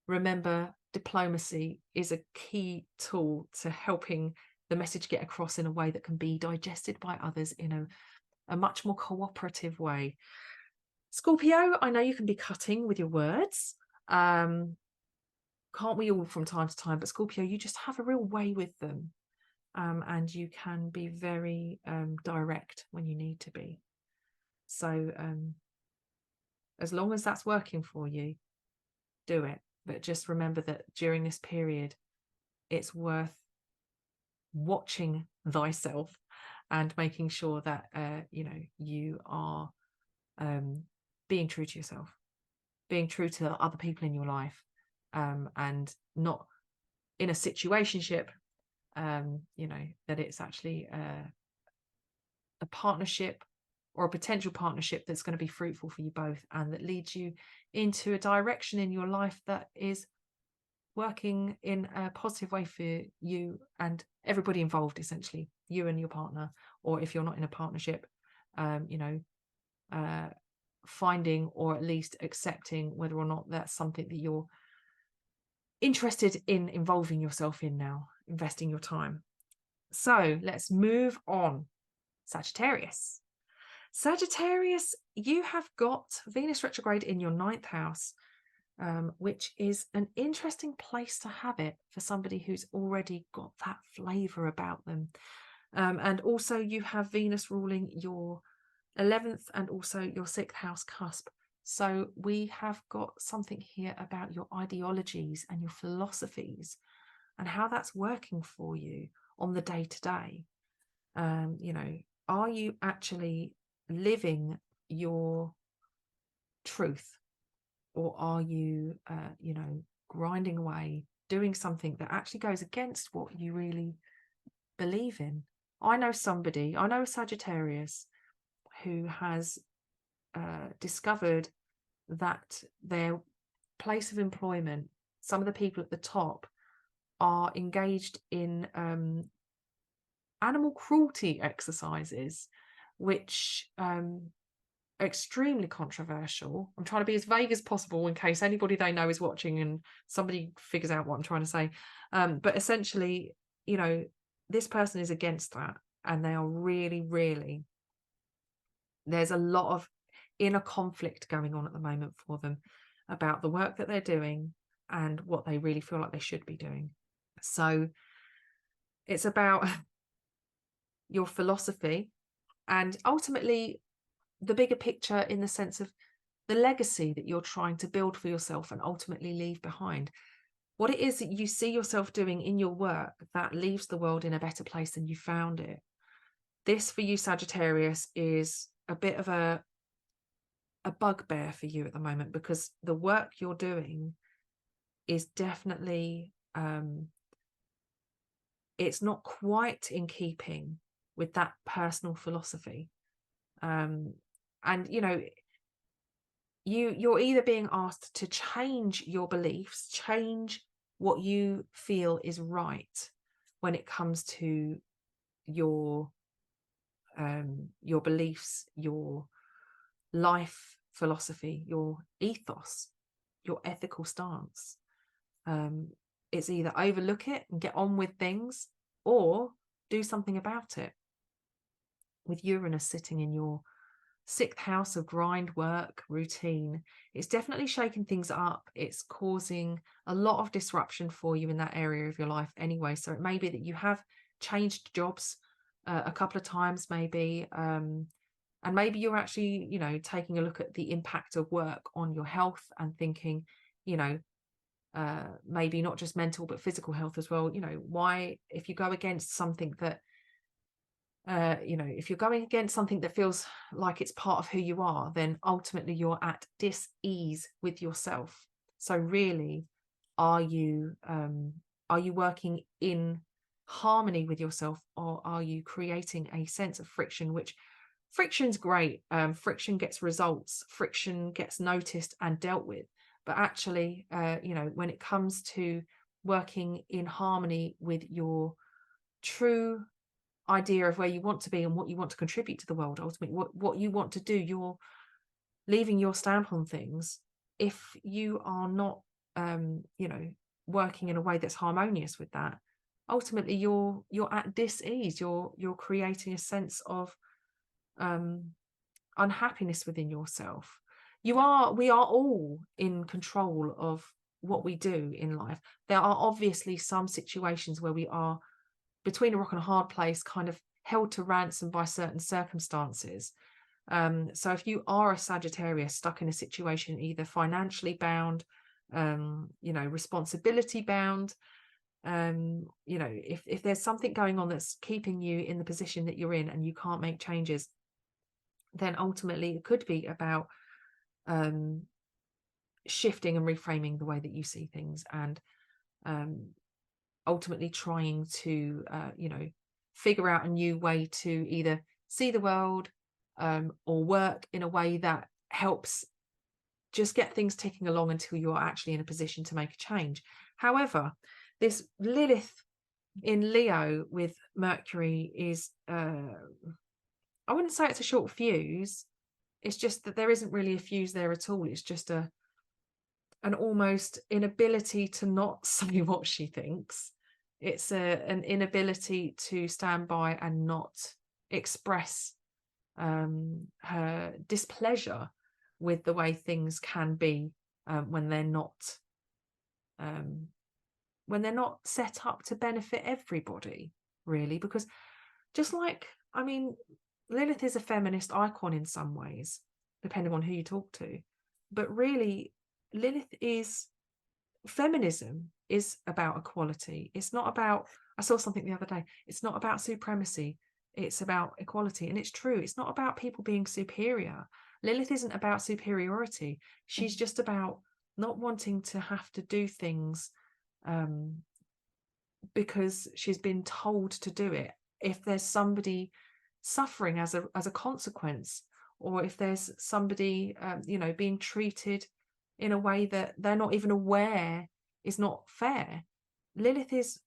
remember diplomacy is a key tool to helping the message get across in a way that can be digested by others in a much more cooperative way. Scorpio, I know you can be cutting with your words. Can't we all from time to time? But Scorpio, you just have a real way with them. And you can be very direct when you need to be. So as long as that's working for you, do it. But just remember that during this period, it's worth watching thyself and making sure that you are being true to yourself, being true to other people in your life, and not in a situationship, that it's actually a partnership or a potential partnership that's going to be fruitful for you both, and that leads you into a direction in your life that is working in a positive way for you and everybody involved, essentially, you and your partner, or if you're not in a partnership, finding or at least accepting whether or not that's something that you're interested in involving yourself in now, investing your time. So let's move on. Sagittarius. Sagittarius, you have got Venus retrograde in your 9th house, which is an interesting place to have it for somebody who's already got that flavour about them. And also you have Venus ruling your 11th and also your 6th house cusp. So we have got something here about your ideologies and your philosophies and how that's working for you on the day-to-day. Are you actually living your truth, or are you grinding away, doing something that actually goes against what you really believe in? I know a Sagittarius who has discovered that their place of employment, some of the people at the top are engaged in animal cruelty exercises, which are extremely controversial. I'm trying to be as vague as possible in case anybody they know is watching and somebody figures out what I'm trying to say. But essentially, this person is against that, and they are really, really, there's a lot of inner conflict going on at the moment for them about the work that they're doing and what they really feel like they should be doing. So it's about your philosophy and ultimately the bigger picture, in the sense of the legacy that you're trying to build for yourself and ultimately leave behind. What it is that you see yourself doing in your work that leaves the world in a better place than you found it. This for you, Sagittarius, is a bit of a bugbear for you at the moment, because the work you're doing is definitely it's not quite in keeping with that personal philosophy. And you're either being asked to change your beliefs, change what you feel is right when it comes to your beliefs, your life philosophy, your ethos, your ethical stance. It's either overlook it and get on with things, or do something about it. With Uranus sitting in your 6th house of grind, work, routine, it's definitely shaking things up. It's causing a lot of disruption for you in that area of your life anyway. So it may be that you have changed jobs a couple of times, maybe, and maybe you're actually, taking a look at the impact of work on your health and thinking, maybe not just mental but physical health as well. Why, if you go against something that if you're going against something that feels like it's part of who you are, then ultimately you're at dis-ease with yourself. So really, are you working in harmony with yourself, or are you creating a sense of friction? Which friction's great. Friction gets results, friction gets noticed and dealt with. But actually, when it comes to working in harmony with your true idea of where you want to be and what you want to contribute to the world, ultimately what you want to do, you're leaving your stamp on things. If you are not working in a way that's harmonious with that, ultimately you're at dis-ease. You're creating a sense of unhappiness within yourself. We are all in control of what we do in life. There are obviously some situations where we are between a rock and a hard place, kind of held to ransom by certain circumstances. So if you are a Sagittarius stuck in a situation, either financially bound, responsibility bound, if there's something going on that's keeping you in the position that you're in and you can't make changes, then ultimately it could be about shifting and reframing the way that you see things, and ultimately trying to figure out a new way to either see the world or work in a way that helps just get things ticking along until you're actually in a position to make a change. However, this Lilith in Leo with Mercury is I wouldn't say it's a short fuse. It's just that there isn't really a fuse there at all. It's just an almost inability to not say what she thinks. It's an inability to stand by and not express her displeasure with the way things can be when they're not set up to benefit everybody, really. Because just like, Lilith is a feminist icon in some ways, depending on who you talk to. But really, feminism is about equality. It's not about, I saw something the other day, it's not about supremacy. It's about equality. And it's true. It's not about people being superior. Lilith isn't about superiority. She's just about not wanting to have to do things because she's been told to do it. If there's somebody suffering as a consequence, or if there's somebody being treated in a way that they're not even aware is not fair, Lilith is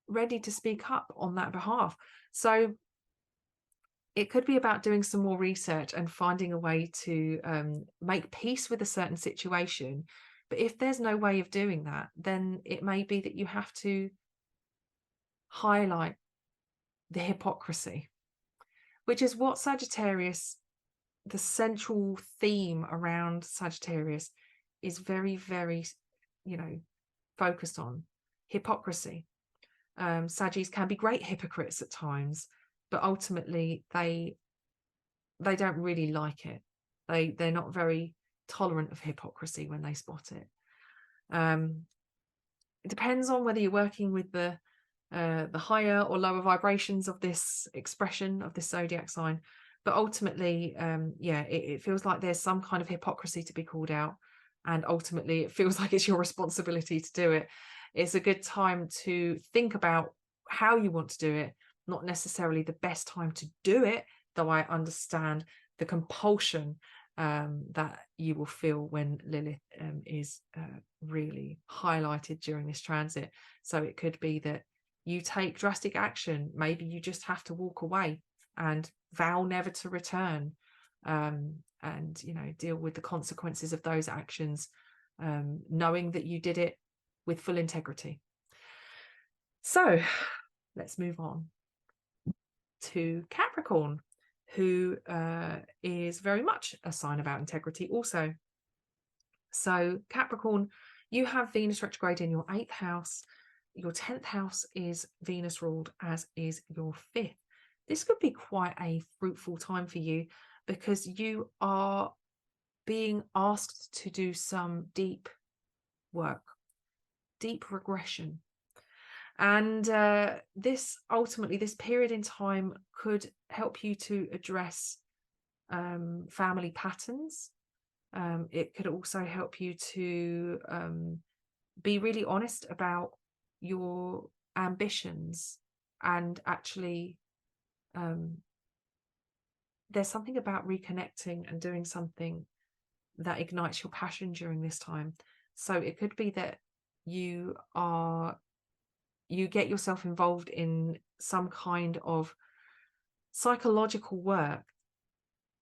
ready to speak up on that behalf. So it could be about doing some more research and finding a way to make peace with a certain situation. But if there's no way of doing that, then it may be that you have to highlight the hypocrisy, which is what Sagittarius, the central theme around Sagittarius, is very, very, focused on. Hypocrisy. Sagittarius can be great hypocrites at times, but ultimately they don't really like it. They're not very tolerant of hypocrisy when they spot it. It depends on whether you're working with the higher or lower vibrations of this expression of this zodiac sign, but ultimately it feels like there's some kind of hypocrisy to be called out, and ultimately it feels like it's your responsibility to do it. It's a good time to think about how you want to do it, not necessarily the best time to do it, though I understand the compulsion that you will feel when Lilith is really highlighted during this transit. So it could be that you take drastic action. Maybe you just have to walk away and vow never to return, and deal with the consequences of those actions, knowing that you did it with full integrity. So let's move on to Capricorn, who is very much a sign about integrity also. So Capricorn, you have Venus retrograde in your 8th house. Your 10th house is Venus ruled, as is your 5th. This could be quite a fruitful time for you, because you are being asked to do some deep work, deep regression. And this period in time could help you to address family patterns. It could also help you to be really honest about your ambitions, and actually there's something about reconnecting and doing something that ignites your passion during this time. So it could be that you get yourself involved in some kind of psychological work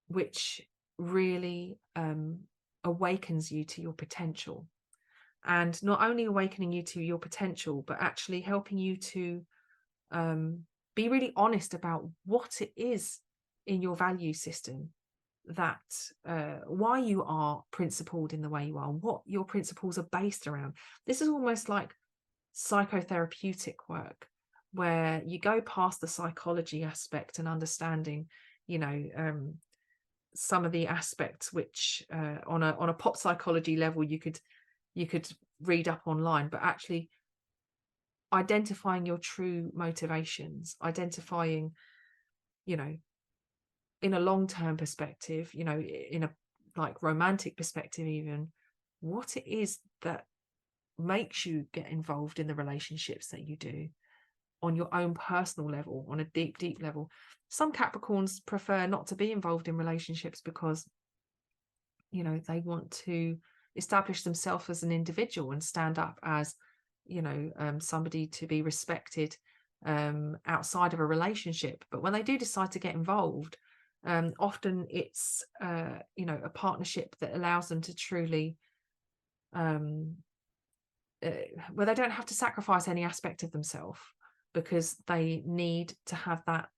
which really awakens you to your potential. and not only awakening you to your potential, but actually helping you to be really honest about what it is in your value system, that why you are principled in the way you are, what your principles are based around. This is almost like psychotherapeutic work, where you go past the psychology aspect and understanding, some of the aspects which on a pop psychology level you could read up online, but actually identifying your true motivations, identifying, in a long-term perspective, in a like romantic perspective even, what it is that makes you get involved in the relationships that you do on your own personal level, on a deep level. Some Capricorns prefer not to be involved in relationships because, they want to establish themselves as an individual and stand up as, somebody to be respected outside of a relationship. But when they do decide to get involved, often it's, a partnership that allows them to truly, where they don't have to sacrifice any aspect of themselves, because they need to have that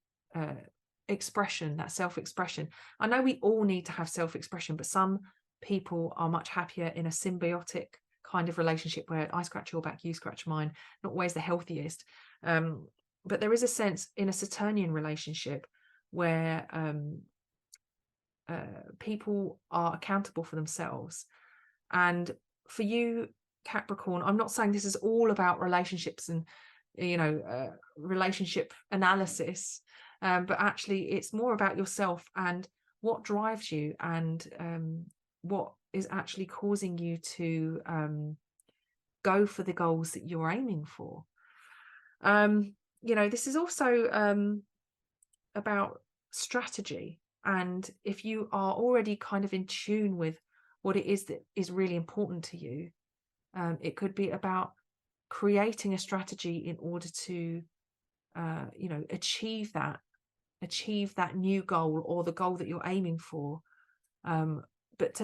expression, that self-expression. I know we all need to have self-expression, but some people are much happier in a symbiotic kind of relationship where I scratch your back, you scratch mine. Not always the healthiest. But there is a sense in a Saturnian relationship where people are accountable for themselves. And for you, Capricorn, I'm not saying this is all about relationships and relationship analysis, but actually it's more about yourself and what drives you, and what is actually causing you to go for the goals that you're aiming for. This is also about strategy, and if you are already kind of in tune with what it is that is really important to you, it could be about creating a strategy in order to achieve that new goal, or the goal that you're aiming for, but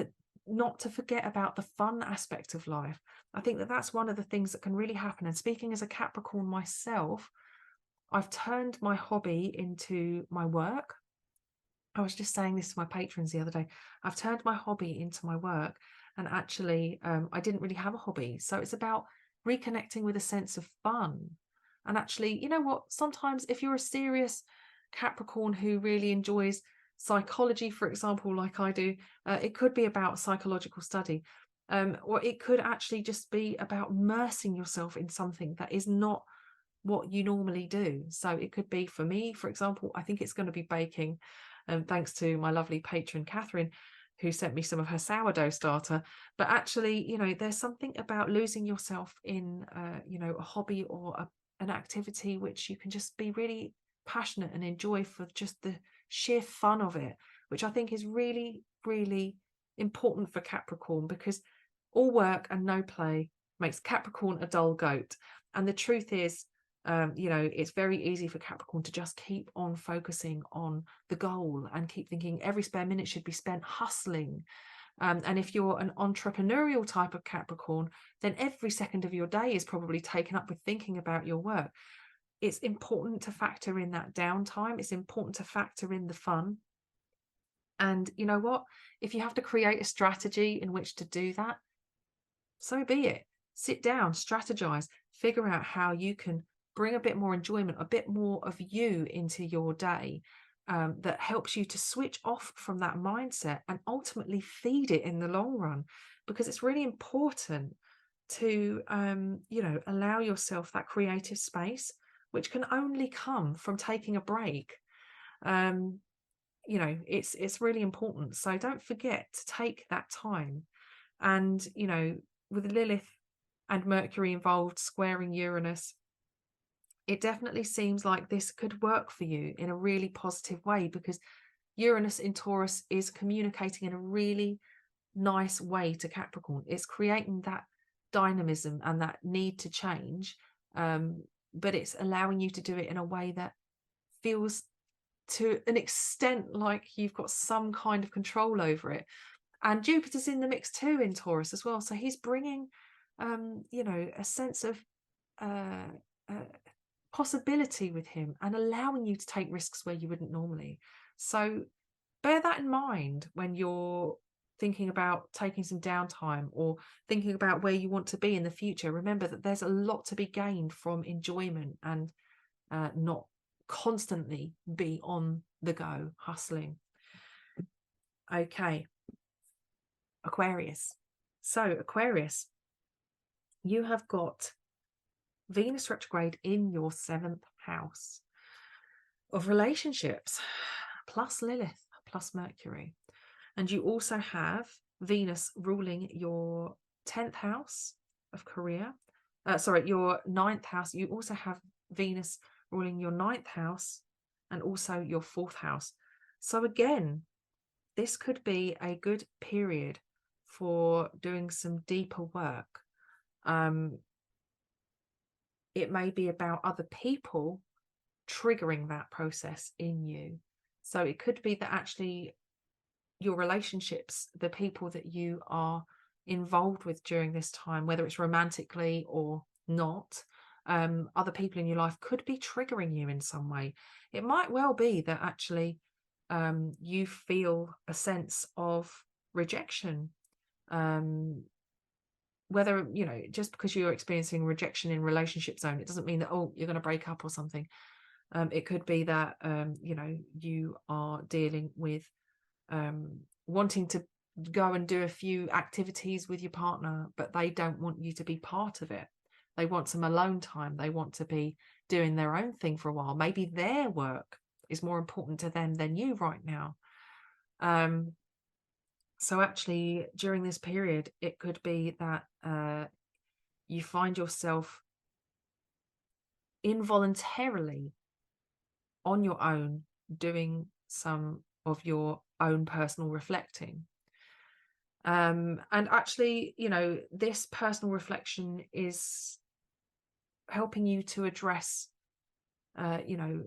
not to forget about the fun aspect of life. I think that that's one of the things that can really happen. And speaking as a Capricorn myself, I've turned my hobby into my work. I was just saying this to my patrons the other day. I've turned my hobby into my work, and actually I didn't really have a hobby. So it's about reconnecting with a sense of fun. And actually, you know what, sometimes if you're a serious Capricorn who really enjoys psychology, for example, like I do, it could be about psychological study, or it could actually just be about immersing yourself in something that is not what you normally do. So it could be, for me, for example, I think it's going to be baking, thanks to my lovely patron Catherine, who sent me some of her sourdough starter. But actually, there's something about losing yourself in a hobby or an activity which you can just be really passionate and enjoy for just the sheer fun of it, which I think is really, really important for Capricorn, because all work and no play makes Capricorn a dull goat. And the truth is, it's very easy for Capricorn to just keep on focusing on the goal and keep thinking every spare minute should be spent hustling. And if you're an entrepreneurial type of Capricorn, then every second of your day is probably taken up with thinking about your work. It's important to factor in that downtime. It's important to factor in the fun. And you know what? If you have to create a strategy in which to do that, so be it. Sit down, strategize, figure out how you can bring a bit more enjoyment, a bit more of you into your day, that helps you to switch off from that mindset and ultimately feed it in the long run. Because it's really important to allow yourself that creative space, which can only come from taking a break. It's really important. So don't forget to take that time. And with Lilith and Mercury involved squaring Uranus, it definitely seems like this could work for you in a really positive way, because Uranus in Taurus is communicating in a really nice way to Capricorn. It's creating that dynamism and that need to change, but it's allowing you to do it in a way that feels to an extent like you've got some kind of control over it. And Jupiter's in the mix too in Taurus as well, so he's bringing you know, a sense of uh, uh, possibility with him, and allowing you to take risks where you wouldn't normally. So bear that in mind when you're thinking about taking some downtime or thinking about where you want to be in the future. Remember that there's a lot to be gained from enjoyment and not constantly be on the go, hustling. Okay, Aquarius. So Aquarius, you have got Venus retrograde in your 7th house of relationships, plus Lilith, plus Mercury. And you also have Venus ruling your 10th house of career. Your 9th house. You also have Venus ruling your 9th house and also your 4th house. So again, this could be a good period for doing some deeper work. It may be about other people triggering that process in you. So it could be that actually your relationships, the people that you are involved with during this time, whether it's romantically or not, other people in your life could be triggering you in some way. It might well be that actually you feel a sense of rejection, whether, you know, just because you're experiencing rejection in relationship zone, it doesn't mean that, oh, you're going to break up or something. It could be that you know, you are dealing with wanting to go and do a few activities with your partner, but they don't want you to be part of it. They want some alone time. They want to be doing their own thing for a while. Maybe their work is more important to them than you right now. So actually, during this period, it could be that you find yourself involuntarily on your own doing some of your own personal reflecting. And actually, you know, this personal reflection is helping you to address, you know,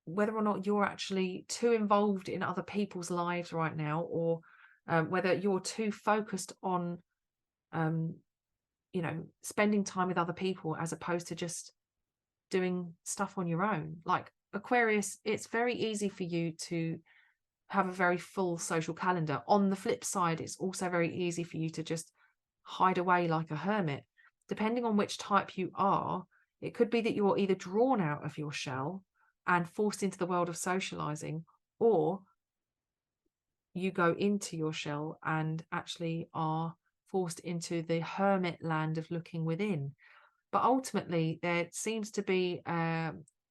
whether or not you're actually too involved in other people's lives right now, or whether you're too focused on, you know, spending time with other people as opposed to just doing stuff on your own. Like Aquarius, it's very easy for you to have a very full social calendar. On the flip side, it's also very easy for you to just hide away like a hermit. Depending on which type you are, it could be that you're either drawn out of your shell and forced into the world of socializing, or you go into your shell and actually are forced into the hermit land of looking within. But ultimately, there seems to be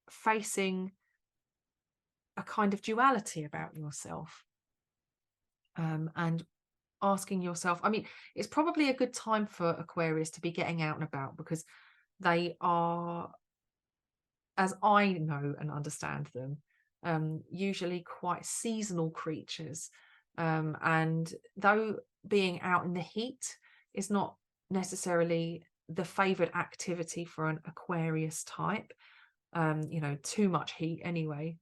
facing a kind of duality about yourself, and asking yourself, I mean, it's probably a good time for Aquarius to be getting out and about, because they are, as I know and understand them, usually quite seasonal creatures. And though being out in the heat is not necessarily the favored activity for an Aquarius type, you know, too much heat anyway,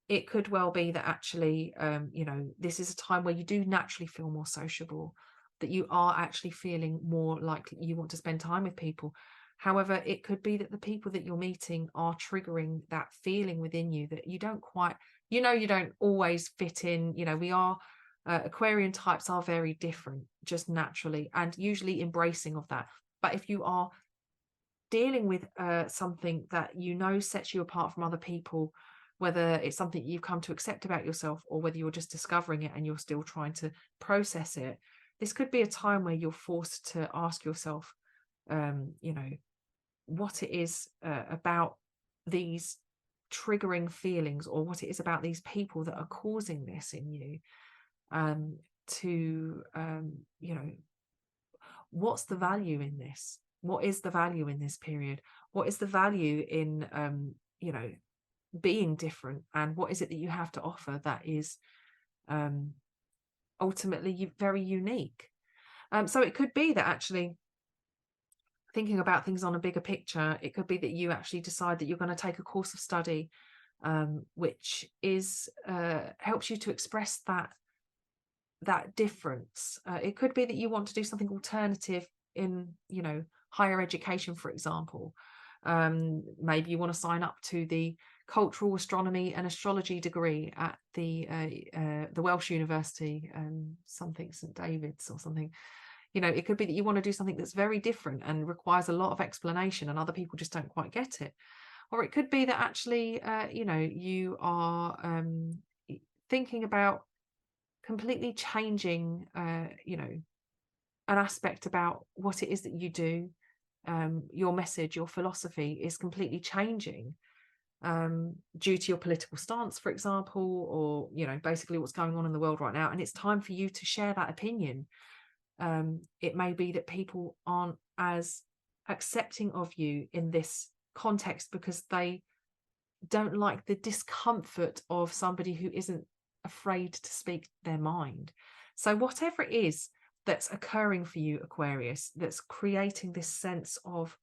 it could well be that actually, you know, this is a time where you do naturally feel more sociable, that you are actually feeling more like you want to spend time with people. However, it could be that the people that you're meeting are triggering that feeling within you that you don't quite, you know, you don't always fit in. You know, we are, Aquarian types are very different just naturally, and usually embracing of that. But if you are dealing with something that you know sets you apart from other people, whether it's something you've come to accept about yourself or whether you're just discovering it and you're still trying to process it, this could be a time where you're forced to ask yourself, you know, what it is about these triggering feelings, or what it is about these people that are causing this in you, you know, what's the value in this? What is the value in this period? What is the value in, you know, being different, and what is it that you have to offer that is ultimately very unique? So it could be that actually, thinking about things on a bigger picture, it could be that you actually decide that you're going to take a course of study, which is helps you to express that difference. It could be that you want to do something alternative in, you know, higher education, for example. Maybe you want to sign up to the cultural astronomy and astrology degree at the Welsh University, something St David's or something. You know, it could be that you want to do something that's very different and requires a lot of explanation and other people just don't quite get it. Or it could be that actually, you know, you are thinking about completely changing, you know, an aspect about what it is that you do. Your message, your philosophy is completely changing due to your political stance, for example, or, you know, basically what's going on in the world right now. And it's time for you to share that opinion. It may be that people aren't as accepting of you in this context because they don't like the discomfort of somebody who isn't afraid to speak their mind. So whatever it is that's occurring for you, Aquarius, that's creating this sense of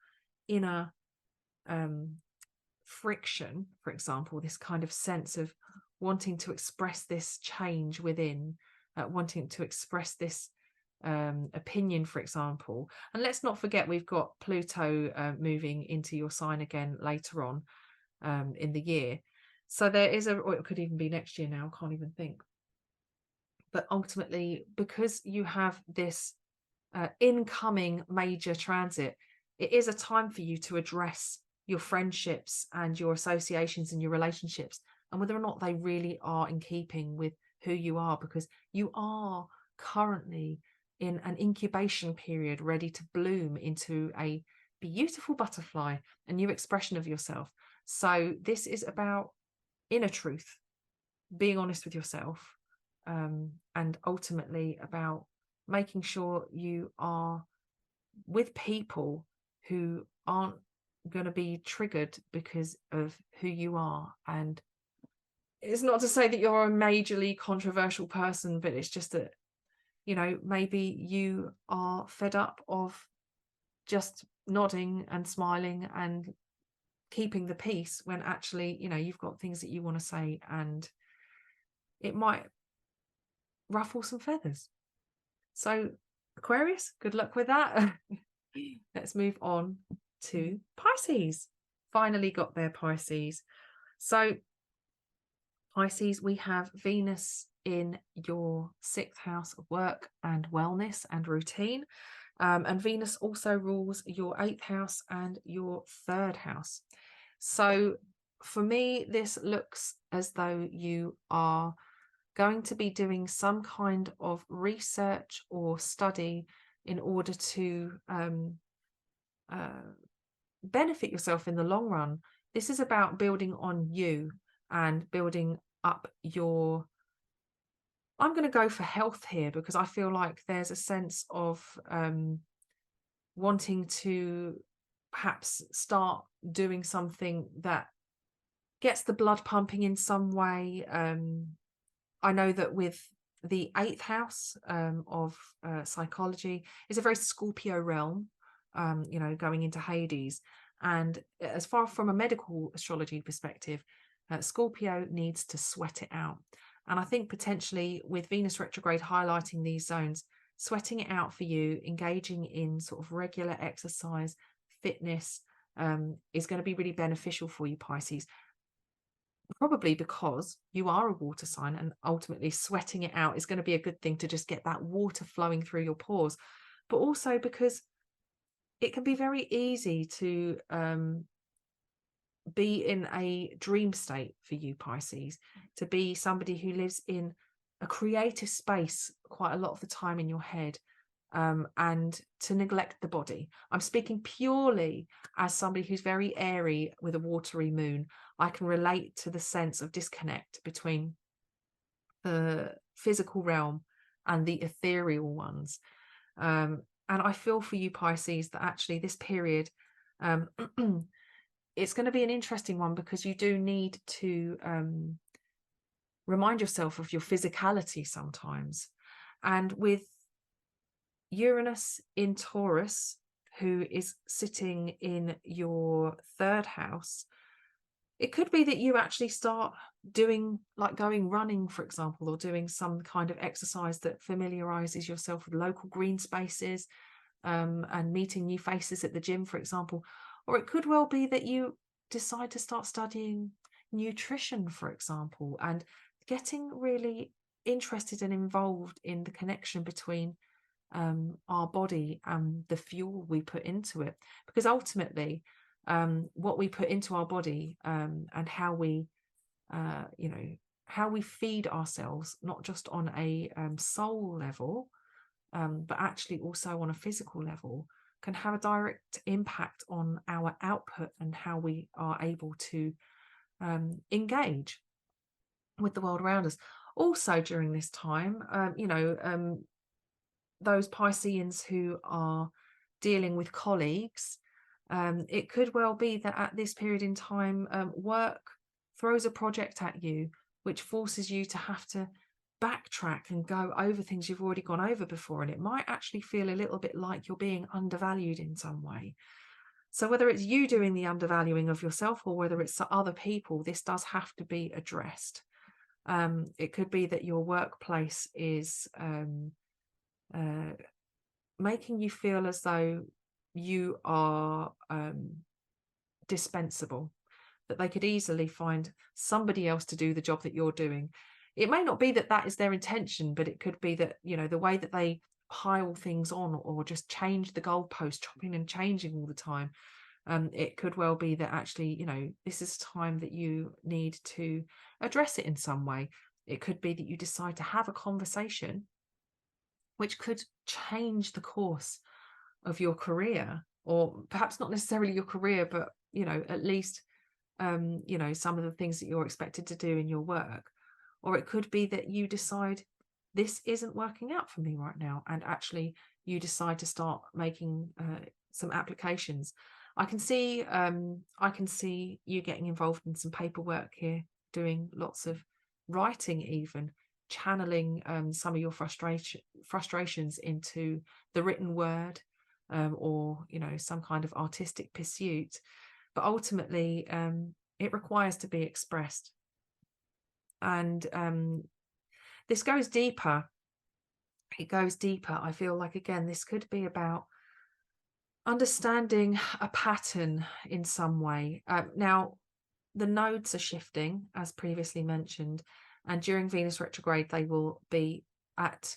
inner friction, for example, this kind of sense of wanting to express this change within, wanting to express this opinion, for example. And let's not forget, we've got Pluto moving into your sign again later on in the year. So there is or it could even be next year now, I can't even think. But ultimately, because you have this incoming major transit, it is a time for you to address your friendships and your associations and your relationships, and whether or not they really are in keeping with who you are, because you are currently in an incubation period, ready to bloom into a beautiful butterfly, a new expression of yourself. So this is about inner truth, being honest with yourself, and ultimately about making sure you are with people who aren't going to be triggered because of who you are. And it's not to say that you're a majorly controversial person, but it's just that, you know, maybe you are fed up of just nodding and smiling and keeping the peace when actually, you know, you've got things that you want to say and it might ruffle some feathers. So Aquarius, good luck with that. Let's move on to Pisces. Finally got there, Pisces. So Pisces, we have Venus in your 6th house of work and wellness and routine. And Venus also rules your 8th house and your 3rd house. So for me, this looks as though you are going to be doing some kind of research or study in order to benefit yourself in the long run. This is about building on you and building up your, I'm going to go for health here, because I feel like there's a sense of wanting to perhaps start doing something that gets the blood pumping in some way. I know that with the 8th house of psychology is a very Scorpio realm, you know, going into Hades. And as far from a medical astrology perspective, Scorpio needs to sweat it out. And I think potentially with Venus retrograde highlighting these zones, sweating it out for you, engaging in sort of regular exercise, fitness, is going to be really beneficial for you, Pisces. Probably because you are a water sign, and ultimately sweating it out is going to be a good thing to just get that water flowing through your pores. But also because it can be very easy to be in a dream state for you, Pisces, to be somebody who lives in a creative space quite a lot of the time in your head, and to neglect the body. I'm speaking purely as somebody who's very airy with a watery moon. I can relate to the sense of disconnect between the physical realm and the ethereal ones. And I feel for you, Pisces, that actually this period, it's going to be an interesting one, because you do need to remind yourself of your physicality sometimes. And with Uranus in Taurus, who is sitting in your 3rd house, it could be that you actually start doing, like going running, for example, or doing some kind of exercise that familiarizes yourself with local green spaces, and meeting new faces at the gym, for example. Or it could well be that you decide to start studying nutrition, for example, and getting really interested and involved in the connection between our body and the fuel we put into it. Because ultimately, what we put into our body, and how we, how we feed ourselves, not just on a soul level, but actually also on a physical level, can have a direct impact on our output and how we are able to engage with the world around us. Also during this time, those Pisceans who are dealing with colleagues, it could well be that at this period in time, work throws a project at you which forces you to have to backtrack and go over things you've already gone over before, and it might actually feel a little bit like you're being undervalued in some way. So whether it's you doing the undervaluing of yourself or whether it's other people, this does have to be addressed. It could be that your workplace is making you feel as though you are dispensable, that they could easily find somebody else to do the job that you're doing. It may not be that that is their intention, but it could be that, the way that they pile things on or just change the goalpost, chopping and changing all the time. It could well be that actually, this is time that you need to address it in some way. It could be that you decide to have a conversation which could change the course of your career, or perhaps not necessarily your career, but, at least, some of the things that you're expected to do in your work. Or it could be that you decide this isn't working out for me right now, and actually you decide to start making some applications. I can see you getting involved in some paperwork here, doing lots of writing, even channeling some of your frustrations into the written word, or some kind of artistic pursuit. But ultimately, it requires to be expressed. And this goes deeper. It goes deeper. I feel like, again, this could be about understanding a pattern in some way. Now, the nodes are shifting, as previously mentioned, and during Venus retrograde, they will be at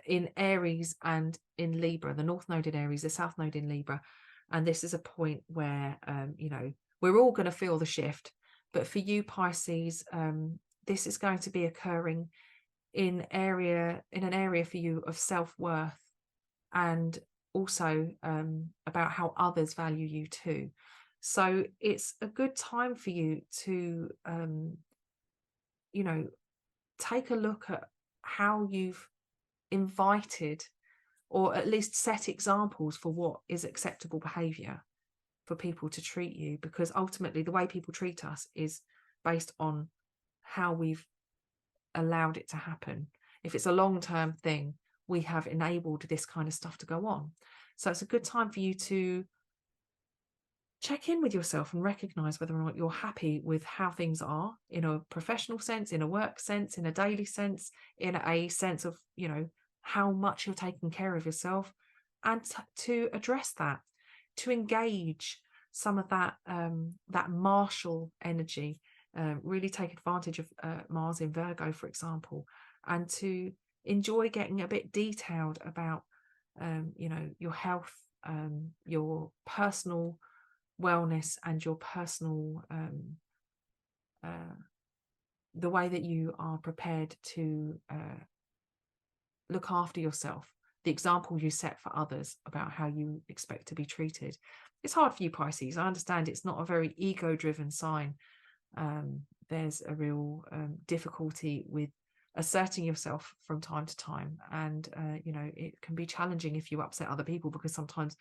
in Aries and in Libra, the North Node in Aries, the South Node in Libra. And this is a point where, we're all going to feel the shift. But for you, Pisces, this is going to be occurring in an area for you of self-worth, and also about how others value you too. So it's a good time for you to, take a look at how you've invited, or at least set examples for what is acceptable behaviour for people to treat you, because ultimately the way people treat us is based on how we've allowed it to happen. If it's a long-term thing, we have enabled this kind of stuff to go on. So it's a good time for you to check in with yourself and recognize whether or not you're happy with how things are, in a professional sense, in a work sense, in a daily sense, in a sense of, how much you're taking care of yourself, and to address that, to engage some of that that martial energy, really take advantage of Mars in Virgo, for example, and to enjoy getting a bit detailed about your health, your personal wellness, and your personal the way that you are prepared to look after yourself, the example you set for others about how you expect to be treated. It's hard for you, Pisces. I understand it's not a very ego-driven sign. There's a real difficulty with asserting yourself from time to time, and it can be challenging if you upset other people, because sometimes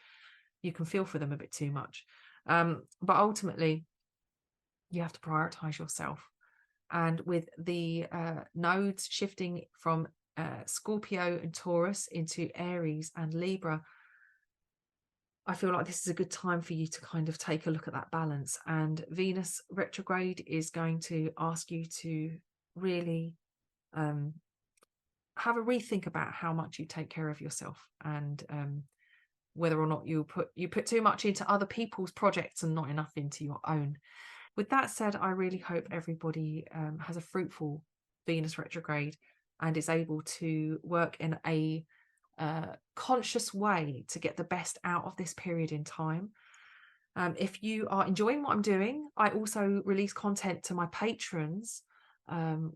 you can feel for them a bit too much. But ultimately, you have to prioritize yourself. And with the nodes shifting from Scorpio and Taurus into Aries and Libra, I feel like this is a good time for you to kind of take a look at that balance. And Venus retrograde is going to ask you to really have a rethink about how much you take care of yourself, and whether or not you put too much into other people's projects and not enough into your own. With that said, I really hope everybody has a fruitful Venus retrograde and is able to work in a conscious way to get the best out of this period in time. If you are enjoying what I'm doing, I also release content to my patrons,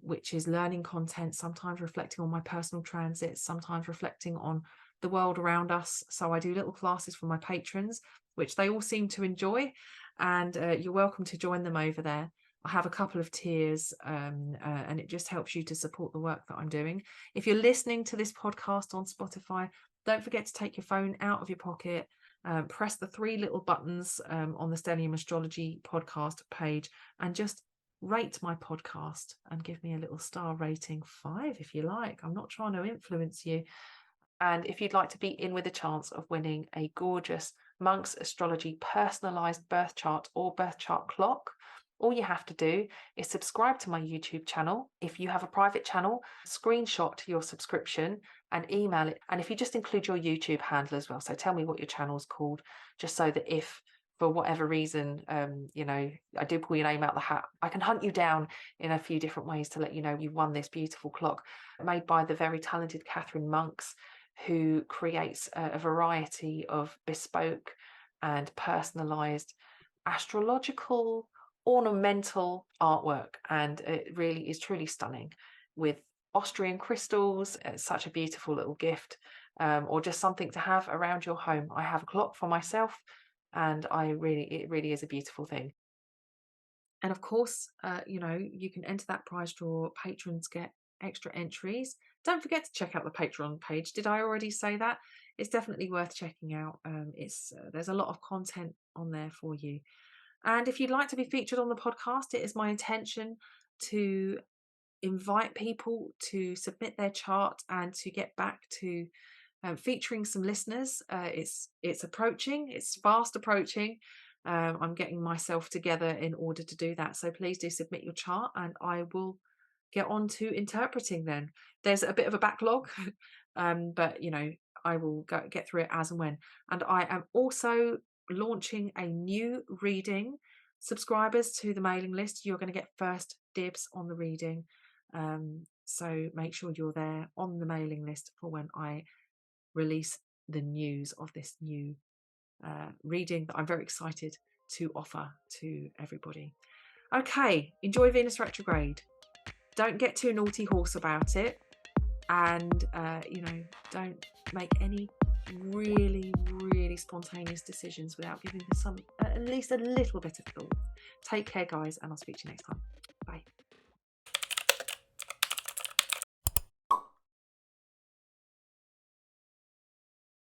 which is learning content, sometimes reflecting on my personal transits, sometimes reflecting on the world around us. So I do little classes for my patrons, which they all seem to enjoy, and you're welcome to join them over there. I have a couple of tiers, and it just helps you to support the work that I'm doing. If you're listening to this podcast on Spotify, don't forget to take your phone out of your pocket, press the 3 little buttons on the Stellium Astrology podcast page, and just rate my podcast and give me a little star rating, 5 if you like. I'm not trying to influence you. And if you'd like to be in with a chance of winning a gorgeous Monk's Astrology personalised birth chart or birth chart clock, all you have to do is subscribe to my YouTube channel. If you have a private channel, screenshot your subscription and email it. And if you just include your YouTube handle as well, so tell me what your channel's called, just so that if for whatever reason, I do pull your name out the hat, I can hunt you down in a few different ways to let you know you won this beautiful clock made by the very talented Catherine Monks, who creates a variety of bespoke and personalised astrological ornamental artwork, and it really is truly stunning with Austrian crystals. It's such a beautiful little gift, or just something to have around your home. I have a clock for myself, and it really is a beautiful thing. And of course, you can enter that prize draw. Patrons get extra entries. Don't forget to check out the Patreon page. Did I already say that? It's definitely worth checking out. There's a lot of content on there for you. And if you'd like to be featured on the podcast, it is my intention to invite people to submit their chart and to get back to featuring some listeners. It's approaching. It's fast approaching. I'm getting myself together in order to do that. So please do submit your chart and I will get on to interpreting then. There's a bit of a backlog, but I will get through it as and when. And I am also launching a new reading. Subscribers to the mailing list, you're going to get first dibs on the reading. So make sure you're there on the mailing list for when I release the news of this new reading that I'm very excited to offer to everybody. Okay, enjoy Venus retrograde. Don't get too naughty horse about it, and don't make any really spontaneous decisions without giving them at least a little bit of thought. Take care, guys, and I'll speak to you next time.